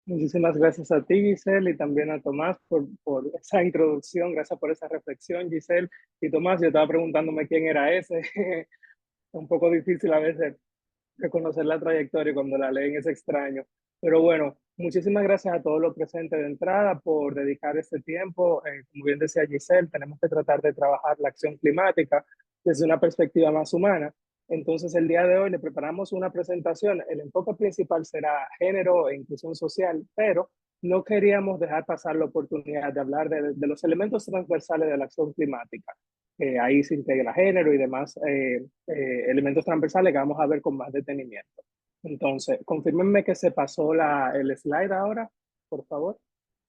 Muchísimas gracias a ti, Giselle, y también a Tomás por esa introducción. Gracias por esa reflexión, Giselle. Y Tomás, yo estaba preguntándome quién era ese. Es un poco difícil a veces reconocer la trayectoria cuando la leen, es extraño. Pero bueno, muchísimas gracias a todos los presentes de entrada por dedicar este tiempo. Como bien decía Giselle, tenemos que tratar de trabajar la acción climática desde una perspectiva más humana. Entonces, el día de hoy le preparamos una presentación. El enfoque principal será género e inclusión social, pero no queríamos dejar pasar la oportunidad de hablar de los elementos transversales de la acción climática. Ahí se integra género y demás elementos transversales que vamos a ver con más detenimiento. Entonces, confírmenme que se pasó el slide ahora, por favor.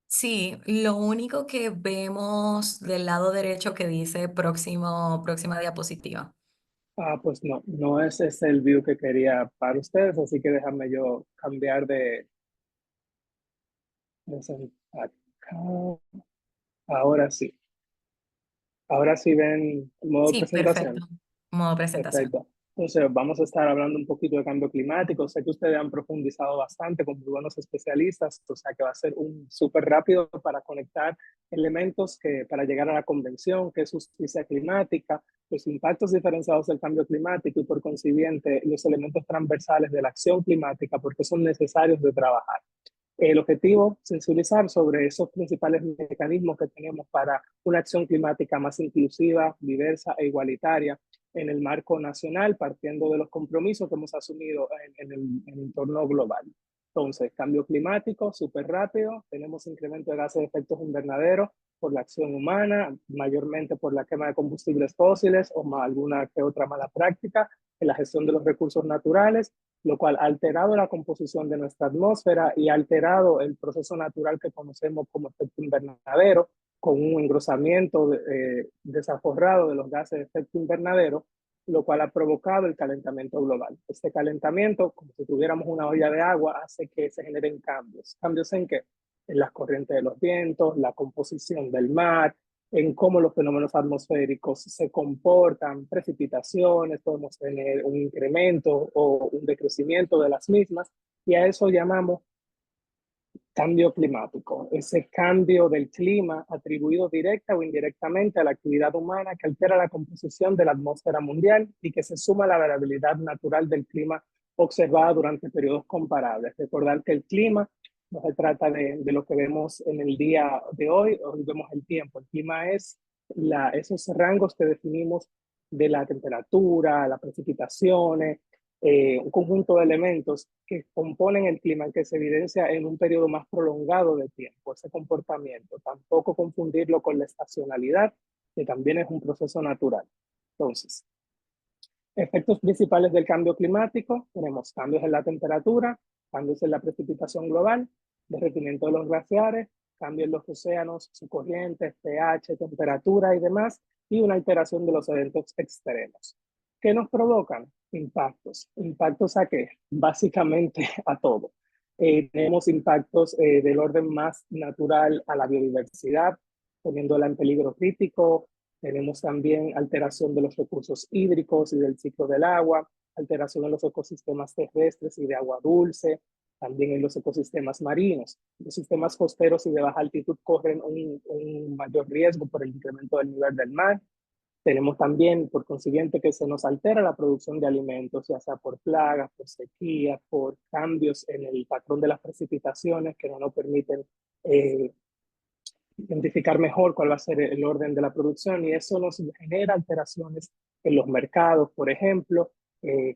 Sí, lo único que vemos del lado derecho que dice próxima diapositiva. Pues no, no es ese el view que quería para ustedes, así que déjame yo cambiar acá. Ahora sí. Ahora sí ven modo Sí, perfecto. presentación. Modo presentación. Perfecto. Entonces, vamos a estar hablando un poquito de cambio climático. Sé que ustedes han profundizado bastante con muy buenos especialistas, o sea que va a ser un súper rápido para conectar elementos para llegar a la convención, que es justicia climática, los impactos diferenciados del cambio climático y por consiguiente los elementos transversales de la acción climática, porque son necesarios de trabajar. El objetivo, sensibilizar sobre esos principales mecanismos que tenemos para una acción climática más inclusiva, diversa e igualitaria en el marco nacional, partiendo de los compromisos que hemos asumido en el entorno global. Entonces, cambio climático, súper rápido, tenemos incremento de gases de efecto invernadero por la acción humana, mayormente por la quema de combustibles fósiles o alguna que otra mala práctica en la gestión de los recursos naturales, lo cual ha alterado la composición de nuestra atmósfera y ha alterado el proceso natural que conocemos como efecto invernadero, con un engrosamiento desaforrado de los gases de efecto invernadero, lo cual ha provocado el calentamiento global. Este calentamiento, como si tuviéramos una olla de agua, hace que se generen cambios. ¿Cambios en qué? En las corrientes de los vientos, la composición del mar, en cómo los fenómenos atmosféricos se comportan, precipitaciones, podemos tener un incremento o un decrecimiento de las mismas, y a eso llamamos cambio climático, ese cambio del clima atribuido directa o indirectamente a la actividad humana que altera la composición de la atmósfera mundial y que se suma a la variabilidad natural del clima observada durante periodos comparables. Recordar que el clima no se trata de lo que vemos en el día de hoy vemos el tiempo. El clima es esos rangos que definimos de la temperatura, las precipitaciones, un conjunto de elementos que componen el clima que se evidencia en un periodo más prolongado de tiempo, ese comportamiento. Tampoco confundirlo con la estacionalidad, que también es un proceso natural. Entonces, efectos principales del cambio climático, tenemos cambios en la temperatura, cambios en la precipitación global, derretimiento de los glaciares, cambios en los océanos, su corriente, pH, temperatura y demás, y una alteración de los eventos extremos. ¿Qué nos provocan? Impactos. ¿Impactos a qué? Básicamente a todo. Tenemos impactos del orden más natural a la biodiversidad, poniéndola en peligro crítico. Tenemos también alteración de los recursos hídricos y del ciclo del agua, alteración en los ecosistemas terrestres y de agua dulce, también en los ecosistemas marinos. Los sistemas costeros y de baja altitud corren un mayor riesgo por el incremento del nivel del mar. Tenemos también, por consiguiente, que se nos altera la producción de alimentos, ya sea por plagas, por sequía, por cambios en el patrón de las precipitaciones que no nos permiten eh, identificar mejor cuál va a ser el orden de la producción y eso nos genera alteraciones en los mercados, por ejemplo,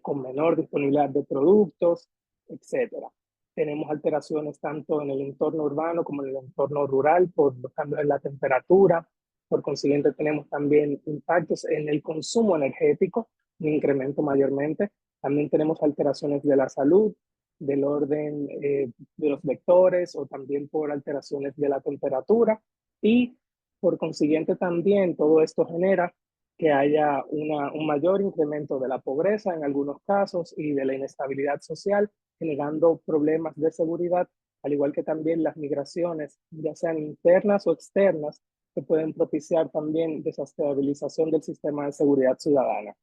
con menor disponibilidad de productos, etcétera. Tenemos alteraciones tanto en el entorno urbano como en el entorno rural por los cambios en la temperatura. Por consiguiente, tenemos también impactos en el consumo energético, un incremento mayormente. También tenemos alteraciones de la salud, del orden de los vectores o también por alteraciones de la temperatura y por consiguiente también todo esto genera que haya un mayor incremento de la pobreza en algunos casos y de la inestabilidad social, generando problemas de seguridad, al igual que también las migraciones, ya sean internas o externas, que pueden propiciar también desestabilización del sistema de seguridad ciudadana.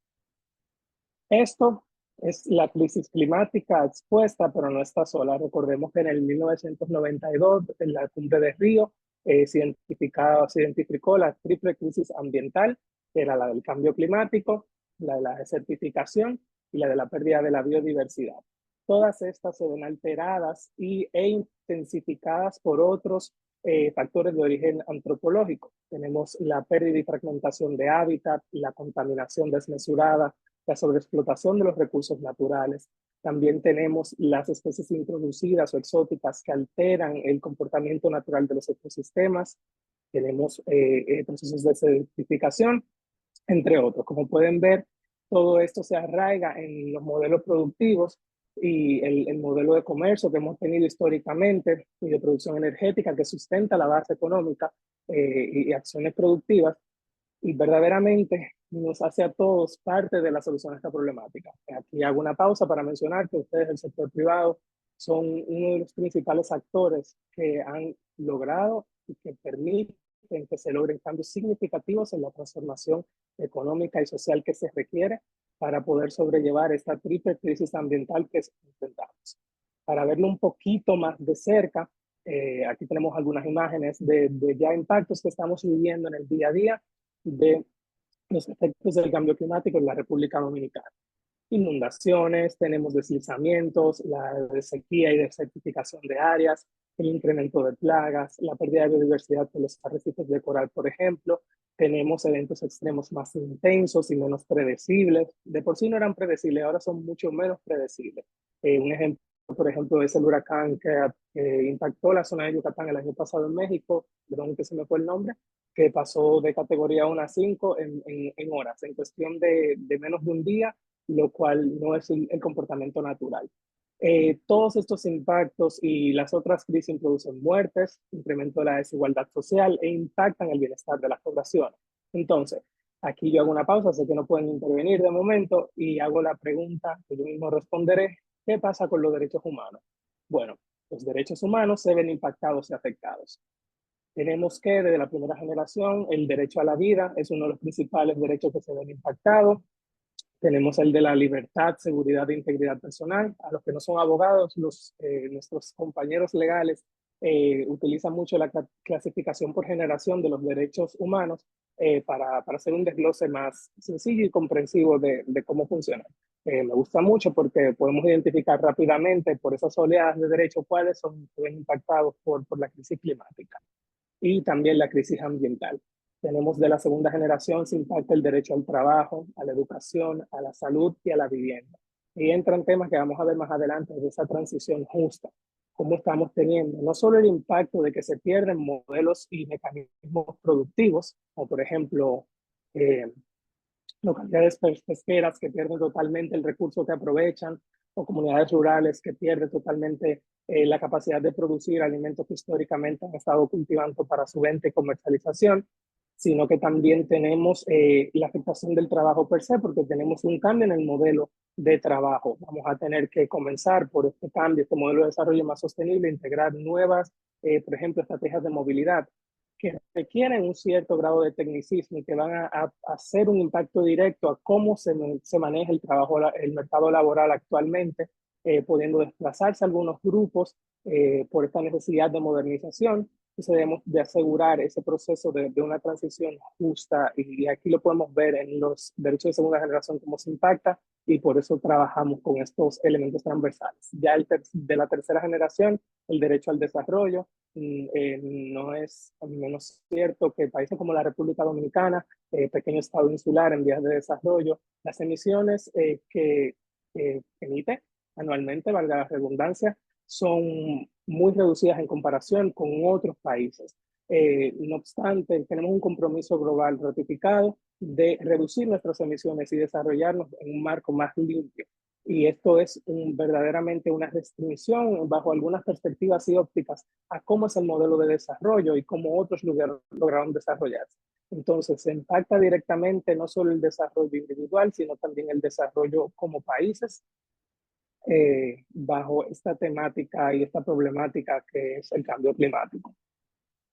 Esto Es la crisis climática expuesta, pero no está sola. Recordemos que en el 1992, en la cumbre de Río, se identificó la triple crisis ambiental, que era la del cambio climático, la de la desertificación y la de la pérdida de la biodiversidad. Todas estas se ven alteradas e intensificadas por otros factores de origen antropológico. Tenemos la pérdida y fragmentación de hábitat, la contaminación desmesurada, la sobreexplotación de los recursos naturales. También tenemos las especies introducidas o exóticas que alteran el comportamiento natural de los ecosistemas. Tenemos procesos de desertificación, entre otros. Como pueden ver, todo esto se arraiga en los modelos productivos y el modelo de comercio que hemos tenido históricamente y de producción energética que sustenta la base económica y acciones productivas, y verdaderamente nos hace a todos parte de la solución a esta problemática. Aquí hago una pausa para mencionar que ustedes, el sector privado, son uno de los principales actores que han logrado y que permiten que se logren cambios significativos en la transformación económica y social que se requiere para poder sobrellevar esta triple crisis ambiental que enfrentamos. Para verlo un poquito más de cerca, aquí tenemos algunas imágenes de ya impactos que estamos viviendo en el día a día de los efectos del cambio climático en la República Dominicana. Inundaciones, tenemos deslizamientos, la de sequía y desertificación de áreas, el incremento de plagas, la pérdida de biodiversidad de los arrecifes de coral, por ejemplo. Tenemos eventos extremos más intensos y menos predecibles. De por sí no eran predecibles, ahora son mucho menos predecibles. Un ejemplo, por ejemplo, es el huracán que impactó la zona de Yucatán el año pasado en México, perdón que se me fue el nombre, que pasó de categoría 1 a 5 en horas, en cuestión de menos de un día, lo cual no es el comportamiento natural. Todos estos impactos y las otras crisis producen muertes, incremento de la desigualdad social e impactan el bienestar de las poblaciones. Entonces, aquí yo hago una pausa, sé que no pueden intervenir de momento y hago la pregunta que yo mismo responderé: ¿qué pasa con los derechos humanos? Bueno, los derechos humanos se ven impactados y afectados. Tenemos que, desde la primera generación, el derecho a la vida es uno de los principales derechos que se ven impactados. Tenemos el de la libertad, seguridad e integridad personal. A los que no son abogados, nuestros compañeros legales utilizan mucho la clasificación por generación de los derechos humanos para hacer un desglose más sencillo y comprensivo de cómo funciona. Me gusta mucho porque podemos identificar rápidamente por esas oleadas de derechos cuáles son impactados por la crisis climática y también la crisis ambiental. Tenemos de la segunda generación, se impacta el derecho al trabajo, a la educación, a la salud y a la vivienda. Y entran temas que vamos a ver más adelante de esa transición justa, cómo estamos teniendo no solo el impacto de que se pierden modelos y mecanismos productivos, como por ejemplo localidades pesqueras que pierden totalmente el recurso que aprovechan, o comunidades rurales que pierden totalmente la capacidad de producir alimentos que históricamente han estado cultivando para su venta y comercialización, sino que también tenemos la afectación del trabajo per se, porque tenemos un cambio en el modelo de trabajo. Vamos a tener que comenzar por este cambio, este modelo de desarrollo más sostenible, integrar nuevas, por ejemplo, estrategias de movilidad que requieren un cierto grado de tecnicismo y que van a hacer un impacto directo a cómo se maneja el trabajo, el mercado laboral actualmente, pudiendo desplazarse algunos grupos por esta necesidad de modernización. Entonces debemos de asegurar ese proceso de una transición justa y aquí lo podemos ver en los derechos de segunda generación cómo se impacta y por eso trabajamos con estos elementos transversales. Ya de la tercera generación, el derecho al desarrollo, no es menos cierto que países como la República Dominicana, pequeño estado insular en vías de desarrollo, las emisiones que emite anualmente, valga la redundancia, son muy reducidas en comparación con otros países. No obstante, tenemos un compromiso global ratificado de reducir nuestras emisiones y desarrollarnos en un marco más limpio. Y esto es verdaderamente una restricción bajo algunas perspectivas y ópticas a cómo es el modelo de desarrollo y cómo otros lograron desarrollarse. Entonces, se impacta directamente no solo el desarrollo individual, sino también el desarrollo como países bajo esta temática y esta problemática que es el cambio climático.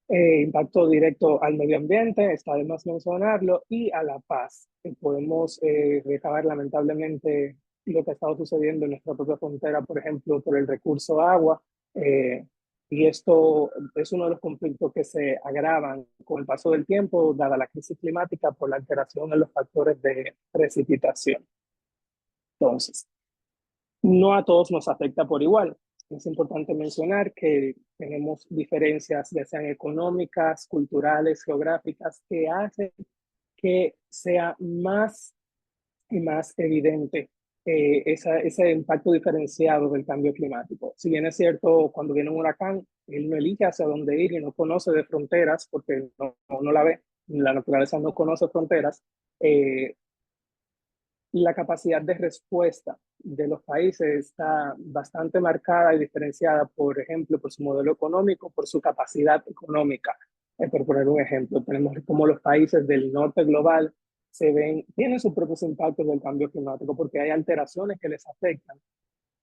Impacto directo al medio ambiente, está de más mencionarlo, y a la paz. Podemos recabar lamentablemente lo que ha estado sucediendo en nuestra propia frontera, por ejemplo, por el recurso agua. eh, y esto es uno de los conflictos que se agravan con el paso del tiempo, dada la crisis climática, por la alteración en los factores de precipitación. Entonces, no a todos nos afecta por igual. Es importante mencionar que tenemos diferencias, ya sean económicas, culturales, geográficas, que hacen que sea más y más evidente ese impacto diferenciado del cambio climático. Si bien es cierto, cuando viene un huracán, él no elige hacia dónde ir y no conoce de fronteras, porque no la ve, la naturaleza no conoce fronteras, eh, la capacidad de respuesta de los países está bastante marcada y diferenciada, por ejemplo, por su modelo económico, por su capacidad económica. Por poner un ejemplo, tenemos como los países del norte global tienen sus propios impactos del cambio climático porque hay alteraciones que les afectan,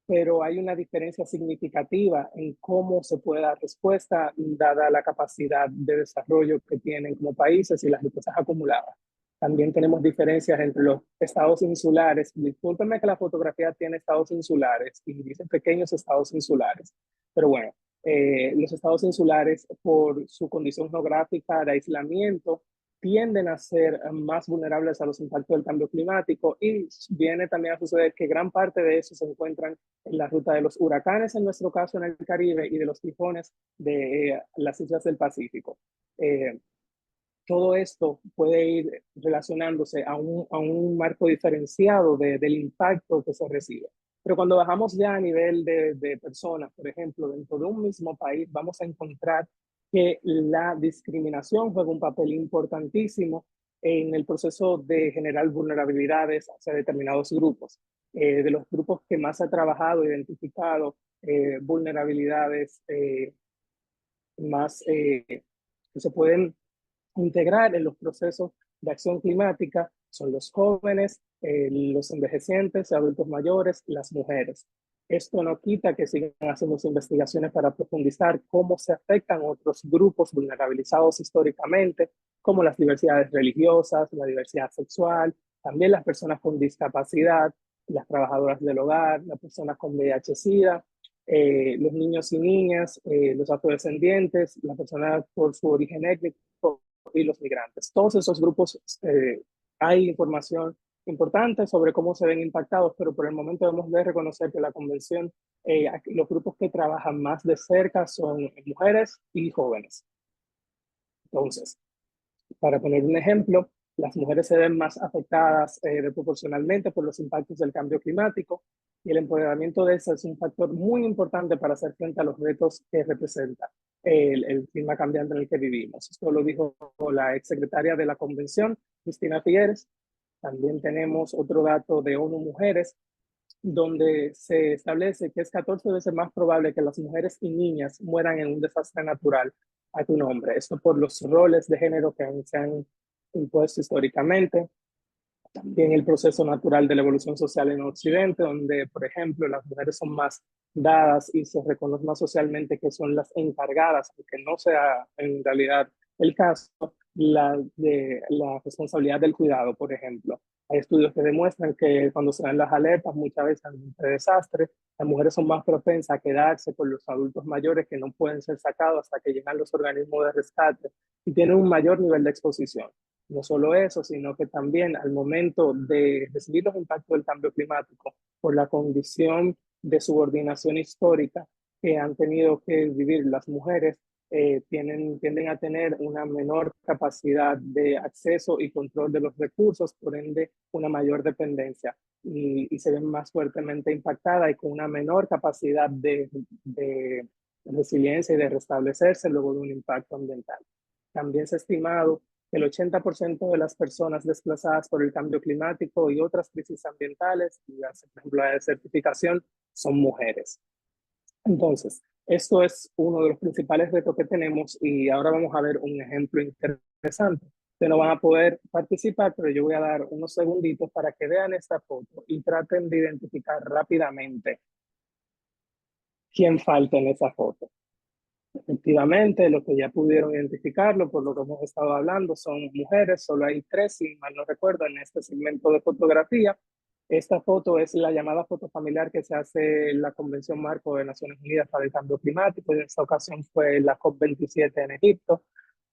pero hay una diferencia significativa en cómo se puede dar respuesta dada la capacidad de desarrollo que tienen como países y las riquezas acumuladas. También tenemos diferencias entre los estados insulares. Discúlpenme que la fotografía tiene estados insulares y dice pequeños estados insulares, pero bueno, los estados insulares por su condición geográfica de aislamiento tienden a ser más vulnerables a los impactos del cambio climático y viene también a suceder que gran parte de eso se encuentran en la ruta de los huracanes, en nuestro caso en el Caribe, y de los tifones de las islas del Pacífico. Todo esto puede ir relacionándose a un marco diferenciado del impacto que se recibe. Pero cuando bajamos ya a nivel de personas, por ejemplo, dentro de un mismo país, vamos a encontrar que la discriminación juega un papel importantísimo en el proceso de generar vulnerabilidades hacia determinados grupos. De los grupos que más ha trabajado, identificado vulnerabilidades más que se pueden integrar en los procesos de acción climática son los jóvenes, los envejecientes, adultos mayores, las mujeres. Esto no quita que sigan haciendo investigaciones para profundizar cómo se afectan otros grupos vulnerabilizados históricamente, como las diversidades religiosas, la diversidad sexual, también las personas con discapacidad, las trabajadoras del hogar, las personas con VIH-Sida, los niños y niñas, los afrodescendientes, las personas por su origen étnico y los migrantes. Todos esos grupos hay información importante sobre cómo se ven impactados, pero por el momento debemos de reconocer que la convención, los grupos que trabajan más de cerca son mujeres y jóvenes. Entonces, para poner un ejemplo, las mujeres se ven más afectadas proporcionalmente por los impactos del cambio climático y el empoderamiento de eso es un factor muy importante para hacer frente a los retos que representa el clima cambiante en el que vivimos. Esto lo dijo la exsecretaria de la Convención, Cristina Figueres. También tenemos otro dato de ONU Mujeres, donde se establece que es 14 veces más probable que las mujeres y niñas mueran en un desastre natural a tu nombre. Esto por los roles de género que se han impuesto históricamente. También el proceso natural de la evolución social en Occidente, donde, por ejemplo, las mujeres son más dadas y se reconoce más socialmente que son las encargadas, aunque no sea en realidad el caso, de la responsabilidad del cuidado, por ejemplo. Hay estudios que demuestran que cuando se dan las alertas, muchas veces ante desastres, las mujeres son más propensas a quedarse con los adultos mayores que no pueden ser sacados hasta que llegan los organismos de rescate y tienen un mayor nivel de exposición. No solo eso, sino que también al momento de recibir los impactos del cambio climático, por la condición de subordinación histórica que han tenido que vivir las mujeres, tienden a tener una menor capacidad de acceso y control de los recursos, por ende una mayor dependencia y se ven más fuertemente impactadas y con una menor capacidad de resiliencia y de restablecerse luego de un impacto ambiental. También se ha estimado que el 80% de las personas desplazadas por el cambio climático y otras crisis ambientales, por ejemplo la desertificación, son mujeres. Entonces, esto es uno de los principales retos que tenemos y ahora vamos a ver un ejemplo interesante. Ustedes no van a poder participar, pero yo voy a dar unos segunditos para que vean esta foto y traten de identificar rápidamente quién falta en esa foto. Efectivamente, lo que ya pudieron identificarlo, por lo que hemos estado hablando, son mujeres, solo hay 3, si mal no recuerdo, en este segmento de fotografía. Esta foto es la llamada foto familiar que se hace en la Convención Marco de Naciones Unidas para el Cambio Climático. En esta ocasión fue la COP27 en Egipto,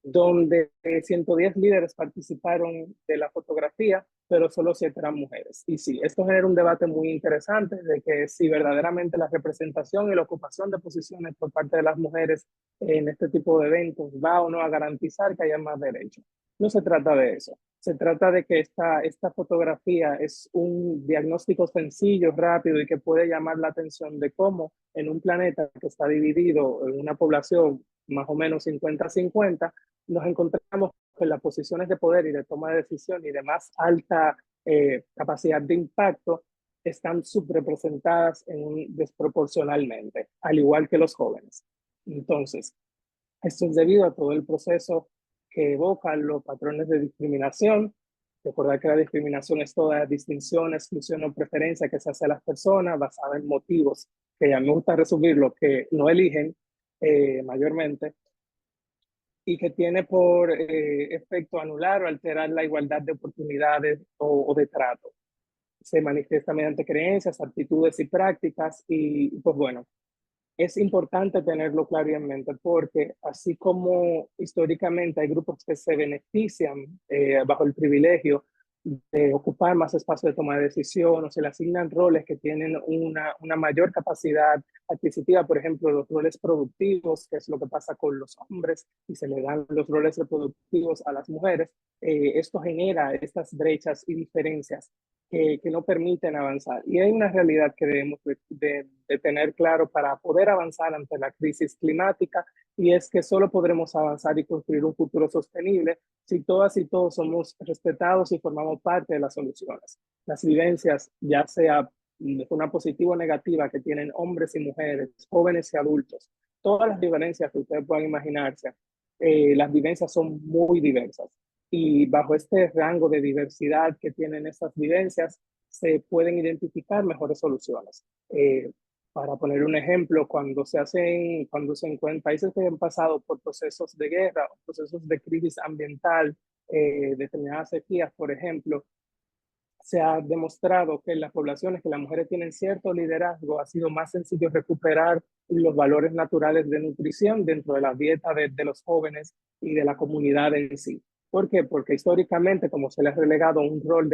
donde 110 líderes participaron de la fotografía, pero solo 7 eran mujeres. Y sí, esto genera un debate muy interesante de que si verdaderamente la representación y la ocupación de posiciones por parte de las mujeres en este tipo de eventos va o no a garantizar que haya más derechos. No se trata de eso. Se trata de que esta fotografía es un diagnóstico sencillo, rápido y que puede llamar la atención de cómo en un planeta que está dividido en una población más o menos 50-50, nos encontramos que las posiciones de poder y de toma de decisión y de más alta capacidad de impacto están subrepresentadas desproporcionalmente, al igual que los jóvenes. Entonces, esto es debido a todo el proceso que evocan los patrones de discriminación. Recordar que la discriminación es toda distinción, exclusión o preferencia que se hace a las personas basada en motivos que ya me gusta resumir lo que no eligen mayormente, y que tiene por efecto anular o alterar la igualdad de oportunidades o de trato. Se manifiesta mediante creencias, actitudes y prácticas y pues bueno, es importante tenerlo claro y en mente porque así como históricamente hay grupos que se benefician bajo el privilegio de ocupar más espacio de toma de decisión o se le asignan roles que tienen una mayor capacidad adquisitiva, por ejemplo, los roles productivos, que es lo que pasa con los hombres, y se le dan los roles reproductivos a las mujeres, esto genera estas brechas y diferencias que no permiten avanzar. Y hay una realidad que debemos de tener claro para poder avanzar ante la crisis climática, y es que solo podremos avanzar y construir un futuro sostenible si todas y todos somos respetados y formamos parte de las soluciones. Las vivencias, ya sea de forma positiva o negativa, que tienen hombres y mujeres, jóvenes y adultos, todas las diferencias que ustedes puedan imaginarse, las vivencias son muy diversas. Y bajo este rango de diversidad que tienen estas vivencias, se pueden identificar mejores soluciones. Para poner un ejemplo, cuando se encuentran países que han pasado por procesos de guerra, procesos de crisis ambiental, determinadas sequías, por ejemplo, se ha demostrado que en las poblaciones que las mujeres tienen cierto liderazgo, ha sido más sencillo recuperar los valores naturales de nutrición dentro de la dieta de los jóvenes y de la comunidad en sí. ¿Por qué? Porque históricamente, como se les ha relegado un rol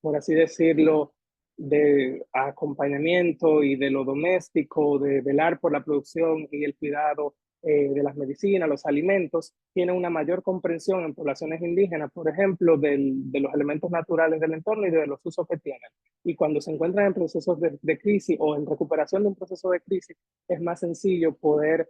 por así decirlo, de acompañamiento y de lo doméstico, de velar por la producción y el cuidado de las medicinas, los alimentos, tiene una mayor comprensión en poblaciones indígenas, por ejemplo, de los elementos naturales del entorno y de los usos que tienen. Y cuando se encuentran en procesos de crisis o en recuperación de un proceso de crisis, es más sencillo poder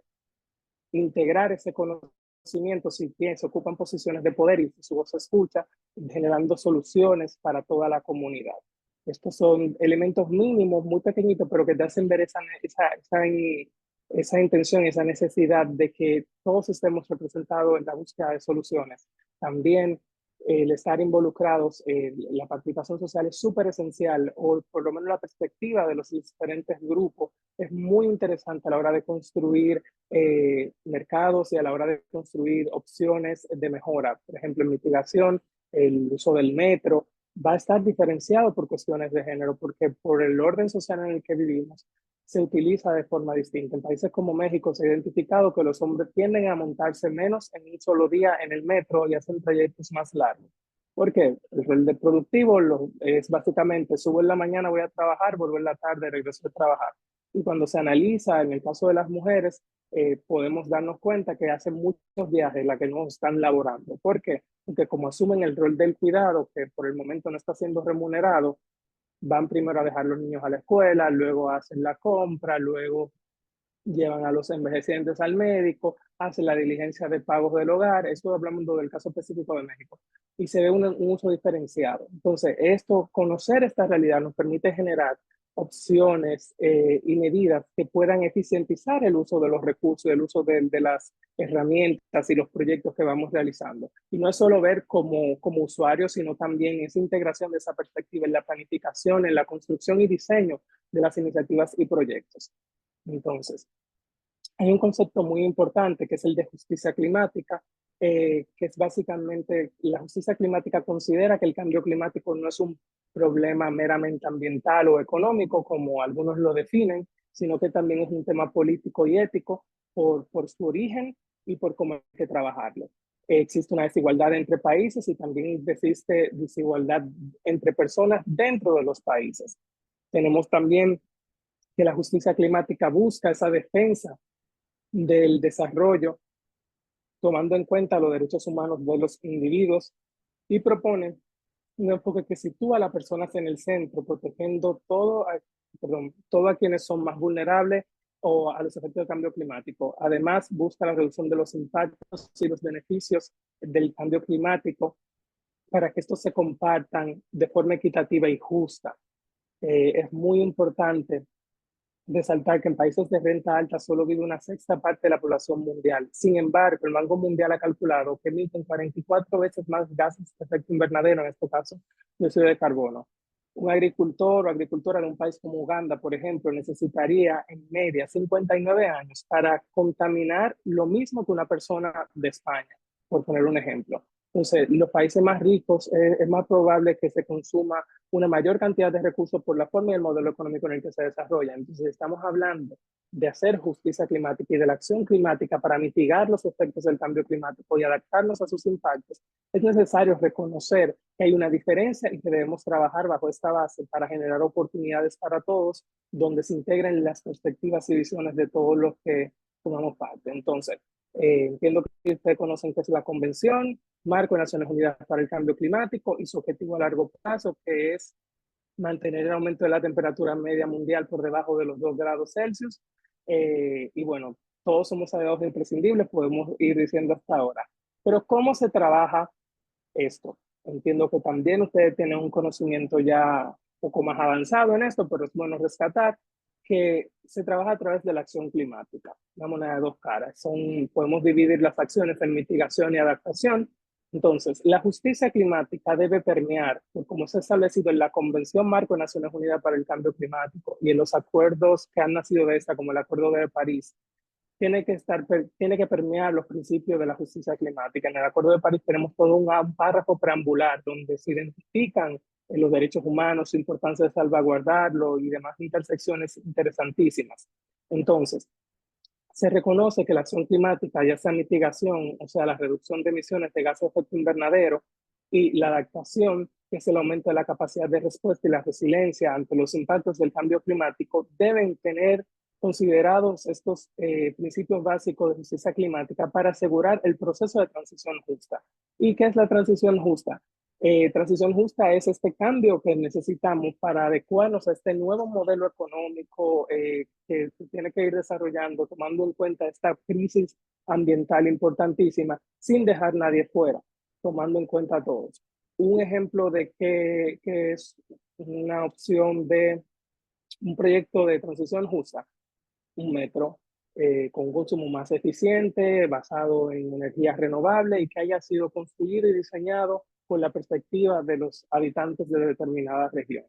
integrar ese conocimiento si bien se ocupan posiciones de poder y su voz se escucha, generando soluciones para toda la comunidad. Estos son elementos mínimos, muy pequeñitos, pero que te hacen ver esa intención, esa necesidad de que todos estemos representados en la búsqueda de soluciones. También el estar involucrados, la participación social es súper esencial, o por lo menos la perspectiva de los diferentes grupos es muy interesante a la hora de construir mercados y a la hora de construir opciones de mejora. Por ejemplo, en mitigación, el uso del metro va a estar diferenciado por cuestiones de género, porque por el orden social en el que vivimos se utiliza de forma distinta. En países como México se ha identificado que los hombres tienden a montarse menos en un solo día en el metro y hacen trayectos más largos. Porque el rol de productivo es básicamente subo en la mañana, voy a trabajar, vuelvo en la tarde, regreso a trabajar. Y cuando se analiza, en el caso de las mujeres, podemos darnos cuenta que hacen muchos viajes en la que no están laborando. ¿Por qué? Porque como asumen el rol del cuidado, que por el momento no está siendo remunerado, van primero a dejar los niños a la escuela, luego hacen la compra, luego llevan a los envejecientes al médico, hacen la diligencia de pagos del hogar. Esto hablando del caso específico de México. Y se ve un uso diferenciado. Entonces, conocer esta realidad nos permite generar opciones y medidas que puedan eficientizar el uso de los recursos, el uso de las herramientas y los proyectos que vamos realizando. Y no es solo ver como usuario, sino también esa integración de esa perspectiva en la planificación, en la construcción y diseño de las iniciativas y proyectos. Entonces, hay un concepto muy importante que es el de justicia climática, que es básicamente la justicia climática considera que el cambio climático no es un problema meramente ambiental o económico, como algunos lo definen, sino que también es un tema político y ético por su origen y por cómo hay que trabajarlo. Existe una desigualdad entre países y también existe desigualdad entre personas dentro de los países. Tenemos también que la justicia climática busca esa defensa del desarrollo, tomando en cuenta los derechos humanos de los individuos y propone un enfoque que sitúa a las personas en el centro, protegiendo todo a quienes son más vulnerables o a los efectos del cambio climático. Además, busca la reducción de los impactos y los beneficios del cambio climático para que estos se compartan de forma equitativa y justa. Es muy importante resaltar que en países de renta alta solo vive una sexta parte de la población mundial. Sin embargo, el Banco Mundial ha calculado que emiten 44 veces más gases de efecto invernadero, en este caso, dióxido de carbono. Un agricultor o agricultora de un país como Uganda, por ejemplo, necesitaría en media 59 años para contaminar lo mismo que una persona de España, por poner un ejemplo. Entonces, los países más ricos es más probable que se consuma una mayor cantidad de recursos por la forma y el modelo económico en el que se desarrolla. Entonces, estamos hablando de hacer justicia climática y de la acción climática para mitigar los efectos del cambio climático y adaptarnos a sus impactos. Es necesario reconocer que hay una diferencia y que debemos trabajar bajo esta base para generar oportunidades para todos, donde se integren las perspectivas y visiones de todos los que formamos parte. Entonces, entiendo que ustedes conocen qué es la Convención Marco de Naciones Unidas para el Cambio Climático y su objetivo a largo plazo, que es mantener el aumento de la temperatura media mundial por debajo de los 2 grados Celsius. Y bueno, todos somos aliados imprescindibles, podemos ir diciendo hasta ahora. Pero ¿cómo se trabaja esto? Entiendo que también ustedes tienen un conocimiento ya un poco más avanzado en esto, pero es bueno rescatar que se trabaja a través de la acción climática, una moneda de dos caras. Podemos dividir las acciones en mitigación y adaptación. Entonces, la justicia climática debe permear, como se ha establecido en la Convención Marco de Naciones Unidas para el Cambio Climático y en los acuerdos que han nacido de esta, como el Acuerdo de París, tiene que permear los principios de la justicia climática. En el Acuerdo de París tenemos todo un párrafo preambular donde se identifican los derechos humanos, su importancia de salvaguardarlo y demás intersecciones interesantísimas. Entonces, se reconoce que la acción climática, ya sea mitigación, o sea, la reducción de emisiones de gases de efecto invernadero, y la adaptación, que es el aumento de la capacidad de respuesta y la resiliencia ante los impactos del cambio climático, deben tener considerados estos principios básicos de justicia climática para asegurar el proceso de transición justa. ¿Y qué es la transición justa? Transición justa es este cambio que necesitamos para adecuarnos a este nuevo modelo económico que se tiene que ir desarrollando, tomando en cuenta esta crisis ambiental importantísima, sin dejar nadie fuera, tomando en cuenta a todos. Un ejemplo de que es una opción de un proyecto de transición justa, un metro con un consumo más eficiente, basado en energías renovables y que haya sido construido y diseñado con la perspectiva de los habitantes de determinada región.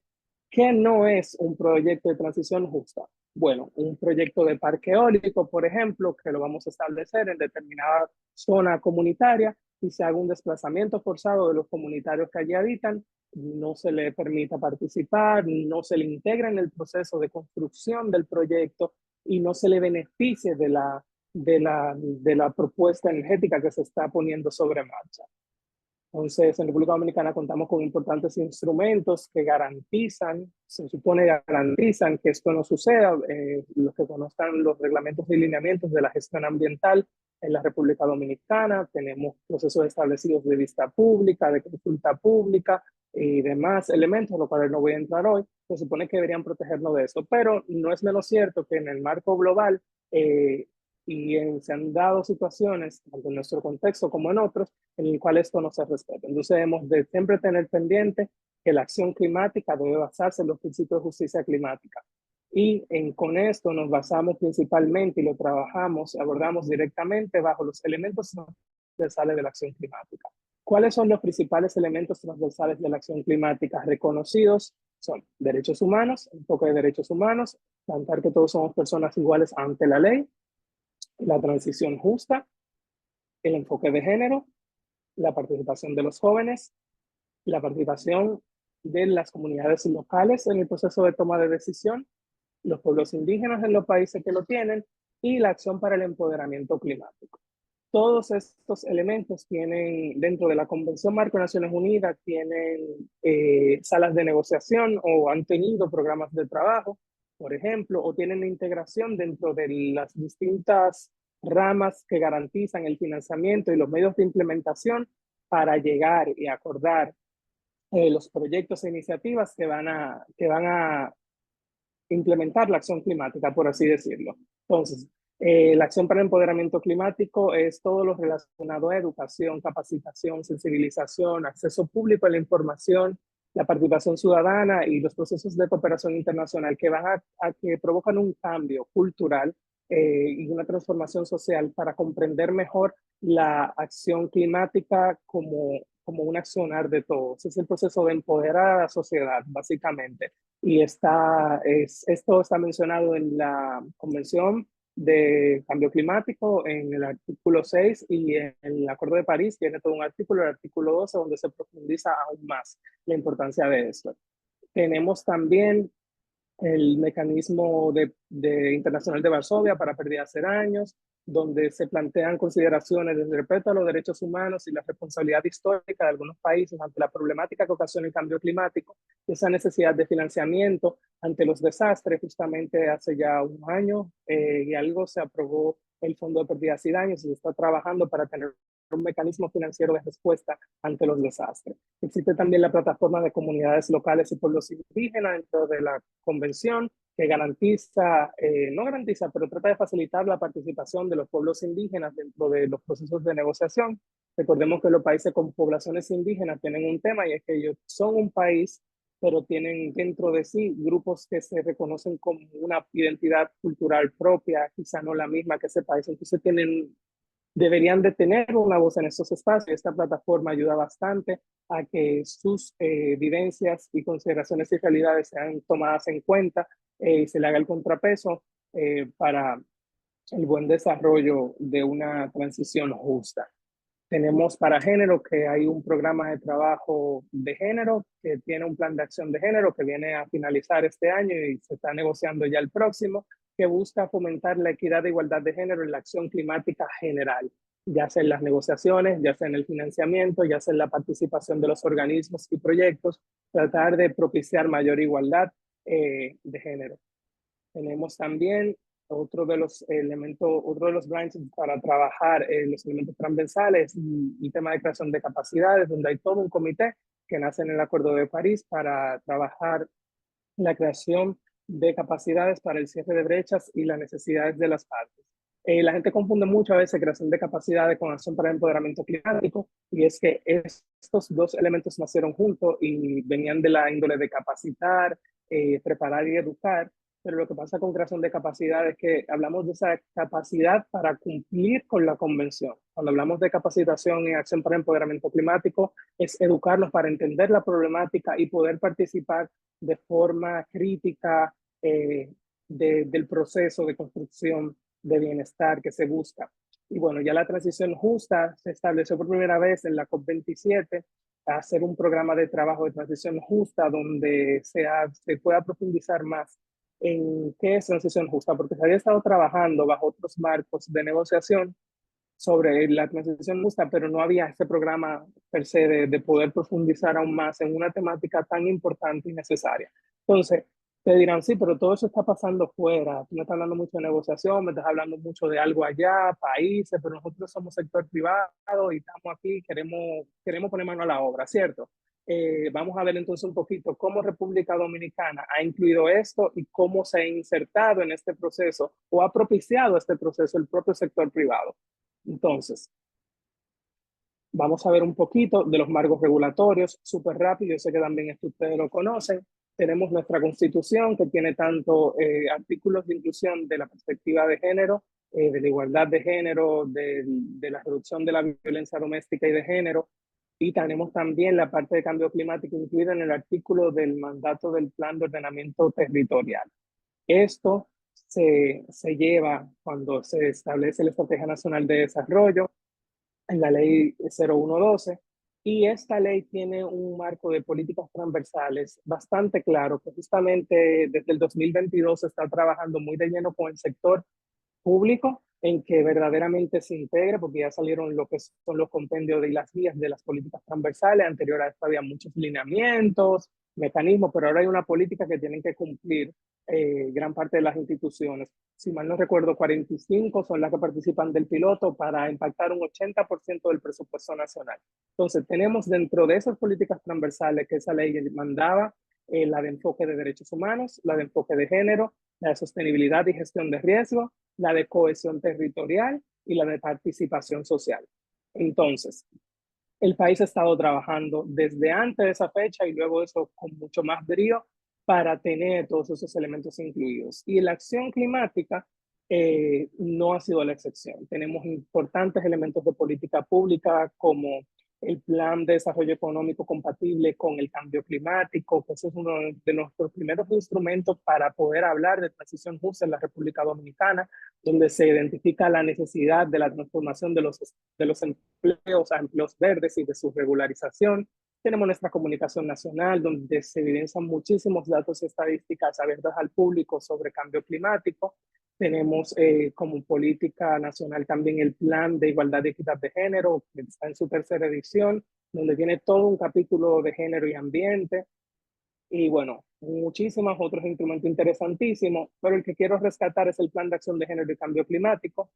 ¿Qué no es un proyecto de transición justa? Bueno, un proyecto de parque eólico, por ejemplo, que lo vamos a establecer en determinada zona comunitaria y se haga un desplazamiento forzado de los comunitarios que allí habitan, no se le permita participar, no se le integra en el proceso de construcción del proyecto y no se le beneficie de la propuesta energética que se está poniendo sobre marcha. Entonces, en República Dominicana contamos con importantes instrumentos que garantizan, se supone garantizan que esto no suceda. Los que conozcan los reglamentos y lineamientos de la gestión ambiental en la República Dominicana, tenemos procesos establecidos de vista pública, de consulta pública y demás elementos, los cuales no voy a entrar hoy. Se supone que deberían protegernos de eso, pero no es menos cierto que en el marco global se han dado situaciones, tanto en nuestro contexto como en otros, en el cual esto no se respeta. Entonces debemos de siempre tener pendiente que la acción climática debe basarse en los principios de justicia climática. Con esto nos basamos principalmente y lo trabajamos, abordamos directamente bajo los elementos transversales de la acción climática. ¿Cuáles son los principales elementos transversales de la acción climática reconocidos? Son derechos humanos, enfoque de derechos humanos, plantear que todos somos personas iguales ante la ley, la transición justa, el enfoque de género, la participación de los jóvenes, la participación de las comunidades locales en el proceso de toma de decisión, los pueblos indígenas en los países que lo tienen y la acción para el empoderamiento climático. Todos estos elementos tienen, dentro de la Convención Marco de Naciones Unidas, tienen salas de negociación o han tenido programas de trabajo, por ejemplo, o tienen integración dentro de las distintas ramas que garantizan el financiamiento y los medios de implementación para llegar y acordar los proyectos e iniciativas que van a implementar la acción climática, por así decirlo. Entonces, la acción para el empoderamiento climático es todo lo relacionado a educación, capacitación, sensibilización, acceso público a la información, la participación ciudadana y los procesos de cooperación internacional que van a que provocan un cambio cultural y una transformación social para comprender mejor la acción climática como un accionar de todos. Es el proceso de empoderar a la sociedad, básicamente. Y esto está mencionado en la Convención de Cambio Climático, en el artículo 6 y en el Acuerdo de París tiene todo un artículo, el artículo 12, donde se profundiza aún más la importancia de esto. Tenemos también el mecanismo internacional de Varsovia para pérdida de hace años, donde se plantean consideraciones de respeto a los derechos humanos y la responsabilidad histórica de algunos países ante la problemática que ocasiona el cambio climático y esa necesidad de financiamiento ante los desastres. Justamente hace ya un año y algo se aprobó el Fondo de Pérdidas y Daños y se está trabajando para tener un mecanismo financiero de respuesta ante los desastres. Existe también la plataforma de comunidades locales y pueblos indígenas dentro de la convención que garantiza, no garantiza, pero trata de facilitar la participación de los pueblos indígenas dentro de los procesos de negociación. Recordemos que los países con poblaciones indígenas tienen un tema y es que ellos son un país, pero tienen dentro de sí grupos que se reconocen como una identidad cultural propia, quizá no la misma que ese país. Entonces deberían de tener una voz en estos espacios. Esta plataforma ayuda bastante a que sus vivencias y consideraciones y realidades sean tomadas en cuenta y se le haga el contrapeso para el buen desarrollo de una transición justa. Tenemos para género que hay un programa de trabajo de género que tiene un plan de acción de género que viene a finalizar este año y se está negociando ya el próximo, que busca fomentar la equidad e igualdad de género en la acción climática general, ya sea en las negociaciones, ya sea en el financiamiento, ya sea en la participación de los organismos y proyectos, tratar de propiciar mayor igualdad de género. Tenemos también otro de los elementos, otro de los branches para trabajar los elementos transversales y el tema de creación de capacidades, donde hay todo un comité que nace en el Acuerdo de París para trabajar la creación de capacidades para el cierre de brechas y las necesidades de las partes. La gente confunde mucho a veces creación de capacidades con acción para el empoderamiento climático, y es que estos dos elementos nacieron juntos y venían de la índole de capacitar, preparar y educar, pero lo que pasa con creación de capacidad es que hablamos de esa capacidad para cumplir con la convención. Cuando hablamos de capacitación y acción para el empoderamiento climático, es educarnos para entender la problemática y poder participar de forma crítica del proceso de construcción de bienestar que se busca. Y bueno, ya la transición justa se estableció por primera vez en la COP27, a hacer un programa de trabajo de transición justa donde se pueda profundizar más en qué es transición justa, porque se había estado trabajando bajo otros marcos de negociación sobre la transición justa, pero no había ese programa per se de poder profundizar aún más en una temática tan importante y necesaria. Entonces, te dirán, sí, pero todo eso está pasando fuera. Tú me estás hablando mucho de negociación, me estás hablando mucho de algo allá, países, pero nosotros somos sector privado y estamos aquí, queremos poner mano a la obra, ¿cierto? Vamos a ver entonces un poquito cómo República Dominicana ha incluido esto y cómo se ha insertado en este proceso o ha propiciado este proceso el propio sector privado. Entonces, vamos a ver un poquito de los marcos regulatorios, súper rápido, yo sé que también esto ustedes lo conocen. Tenemos nuestra constitución que tiene tanto artículos de inclusión de la perspectiva de género, de la igualdad de género, de la reducción de la violencia doméstica y de género, y tenemos también la parte de cambio climático incluida en el artículo del mandato del Plan de Ordenamiento Territorial. Esto se lleva cuando se establece la Estrategia Nacional de Desarrollo en la ley 0112, y esta ley tiene un marco de políticas transversales bastante claro, que justamente desde el 2022 se está trabajando muy de lleno con el sector público en que verdaderamente se integre, porque ya salieron lo que son los compendios de las guías de las políticas transversales. Anterior a esto había muchos lineamientos, mecanismos, pero ahora hay una política que tienen que cumplir gran parte de las instituciones. Si mal no recuerdo, 45 son las que participan del piloto para impactar un 80% del presupuesto nacional. Entonces, tenemos dentro de esas políticas transversales que esa ley mandaba, la de enfoque de derechos humanos, la de enfoque de género, la de sostenibilidad y gestión de riesgo, la de cohesión territorial y la de participación social. Entonces, el país ha estado trabajando desde antes de esa fecha y luego de eso con mucho más brío para tener todos esos elementos incluidos. Y la acción climática no ha sido la excepción. Tenemos importantes elementos de política pública como el Plan de Desarrollo Económico compatible con el cambio climático, que ese es uno de nuestros primeros instrumentos para poder hablar de transición justa en la República Dominicana, donde se identifica la necesidad de la transformación de los empleos a empleos verdes y de su regularización. Tenemos nuestra comunicación nacional, donde se evidencian muchísimos datos y estadísticas abiertas al público sobre cambio climático. Tenemos como política nacional también el Plan de Igualdad y Equidad de Género, que está en su tercera edición, donde tiene todo un capítulo de género y ambiente. Y bueno, muchísimos otros instrumentos interesantísimos, pero el que quiero rescatar es el Plan de Acción de Género y Cambio Climático,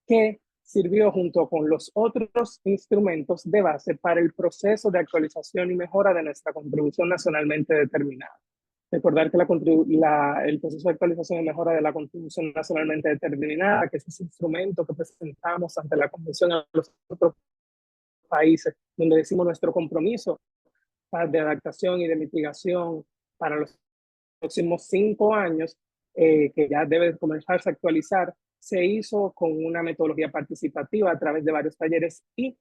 que sirvió junto con los otros instrumentos de base para el proceso de actualización y mejora de nuestra contribución nacionalmente determinada. Recordar que el proceso de actualización y mejora de la contribución nacionalmente determinada, que es ese instrumento que presentamos ante la Convención a los otros países, donde decimos nuestro compromiso de adaptación y de mitigación para los próximos 5 años, que ya debe comenzarse a actualizar, se hizo con una metodología participativa a través de varios talleres y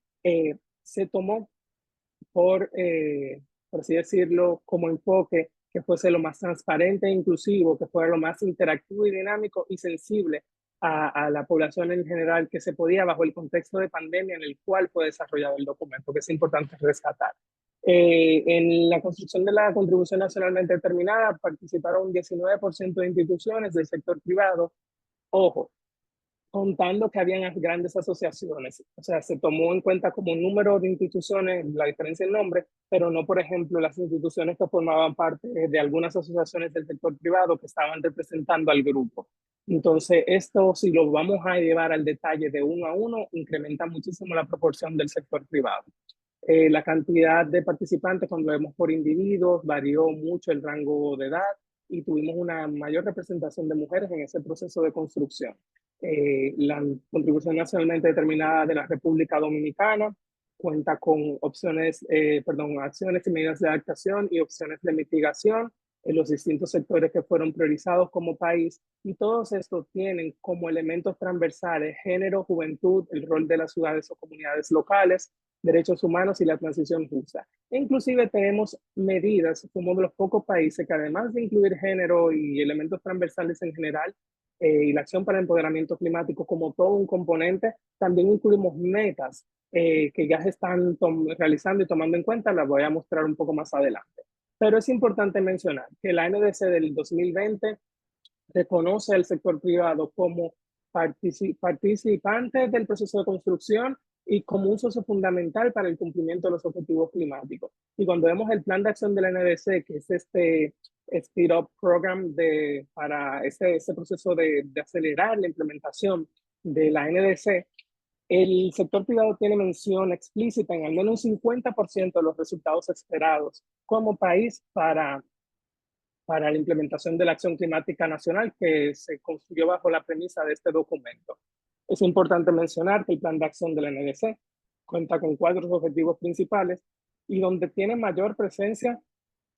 se tomó por así decirlo, como enfoque que fuese lo más transparente e inclusivo, que fuera lo más interactivo y dinámico y sensible a la población en general que se podía bajo el contexto de pandemia en el cual fue desarrollado el documento, que es importante rescatar. En la construcción de la contribución nacionalmente determinada participaron un 19% de instituciones del sector privado. Ojo, contando que habían grandes asociaciones. O sea, se tomó en cuenta como un número de instituciones, la diferencia en nombre, pero no, por ejemplo, las instituciones que formaban parte de algunas asociaciones del sector privado que estaban representando al grupo. Entonces, esto, si lo vamos a llevar al detalle de uno a uno, incrementa muchísimo la proporción del sector privado. La cantidad de participantes, cuando vemos por individuos, varió mucho el rango de edad y tuvimos una mayor representación de mujeres en ese proceso de construcción. La contribución nacionalmente determinada de la República Dominicana cuenta con acciones y medidas de adaptación y opciones de mitigación en los distintos sectores que fueron priorizados como país, y todos estos tienen como elementos transversales género, juventud, el rol de las ciudades o comunidades locales, derechos humanos y la transición justa. E inclusive tenemos medidas, como de los pocos países que además de incluir género y elementos transversales en general, y la acción para el empoderamiento climático como todo un componente, también incluimos metas que ya se están realizando y tomando en cuenta, las voy a mostrar un poco más adelante. Pero es importante mencionar que la NDC del 2020 reconoce al sector privado como participante del proceso de construcción y como un socio fundamental para el cumplimiento de los objetivos climáticos. Y cuando vemos el plan de acción de la NDC, que es este Speed Up Program para ese proceso de acelerar la implementación de la NDC, el sector privado tiene mención explícita en al menos un 50% de los resultados esperados como país para la implementación de la acción climática nacional que se construyó bajo la premisa de este documento. Es importante mencionar que el plan de acción de la NDC cuenta con 4 objetivos principales y donde tiene mayor presencia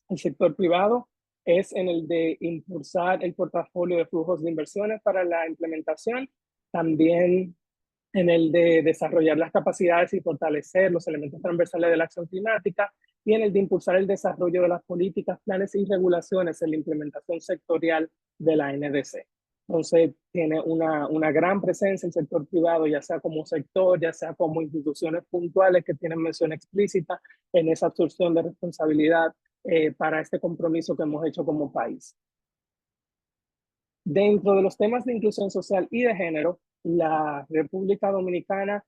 el sector privado es en el de impulsar el portafolio de flujos de inversiones para la implementación, también en el de desarrollar las capacidades y fortalecer los elementos transversales de la acción climática, y en el de impulsar el desarrollo de las políticas, planes y regulaciones en la implementación sectorial de la NDC. Entonces, tiene una gran presencia el sector privado, ya sea como sector, ya sea como instituciones puntuales que tienen mención explícita en esa absorción de responsabilidad para este compromiso que hemos hecho como país. Dentro de los temas de inclusión social y de género, la República Dominicana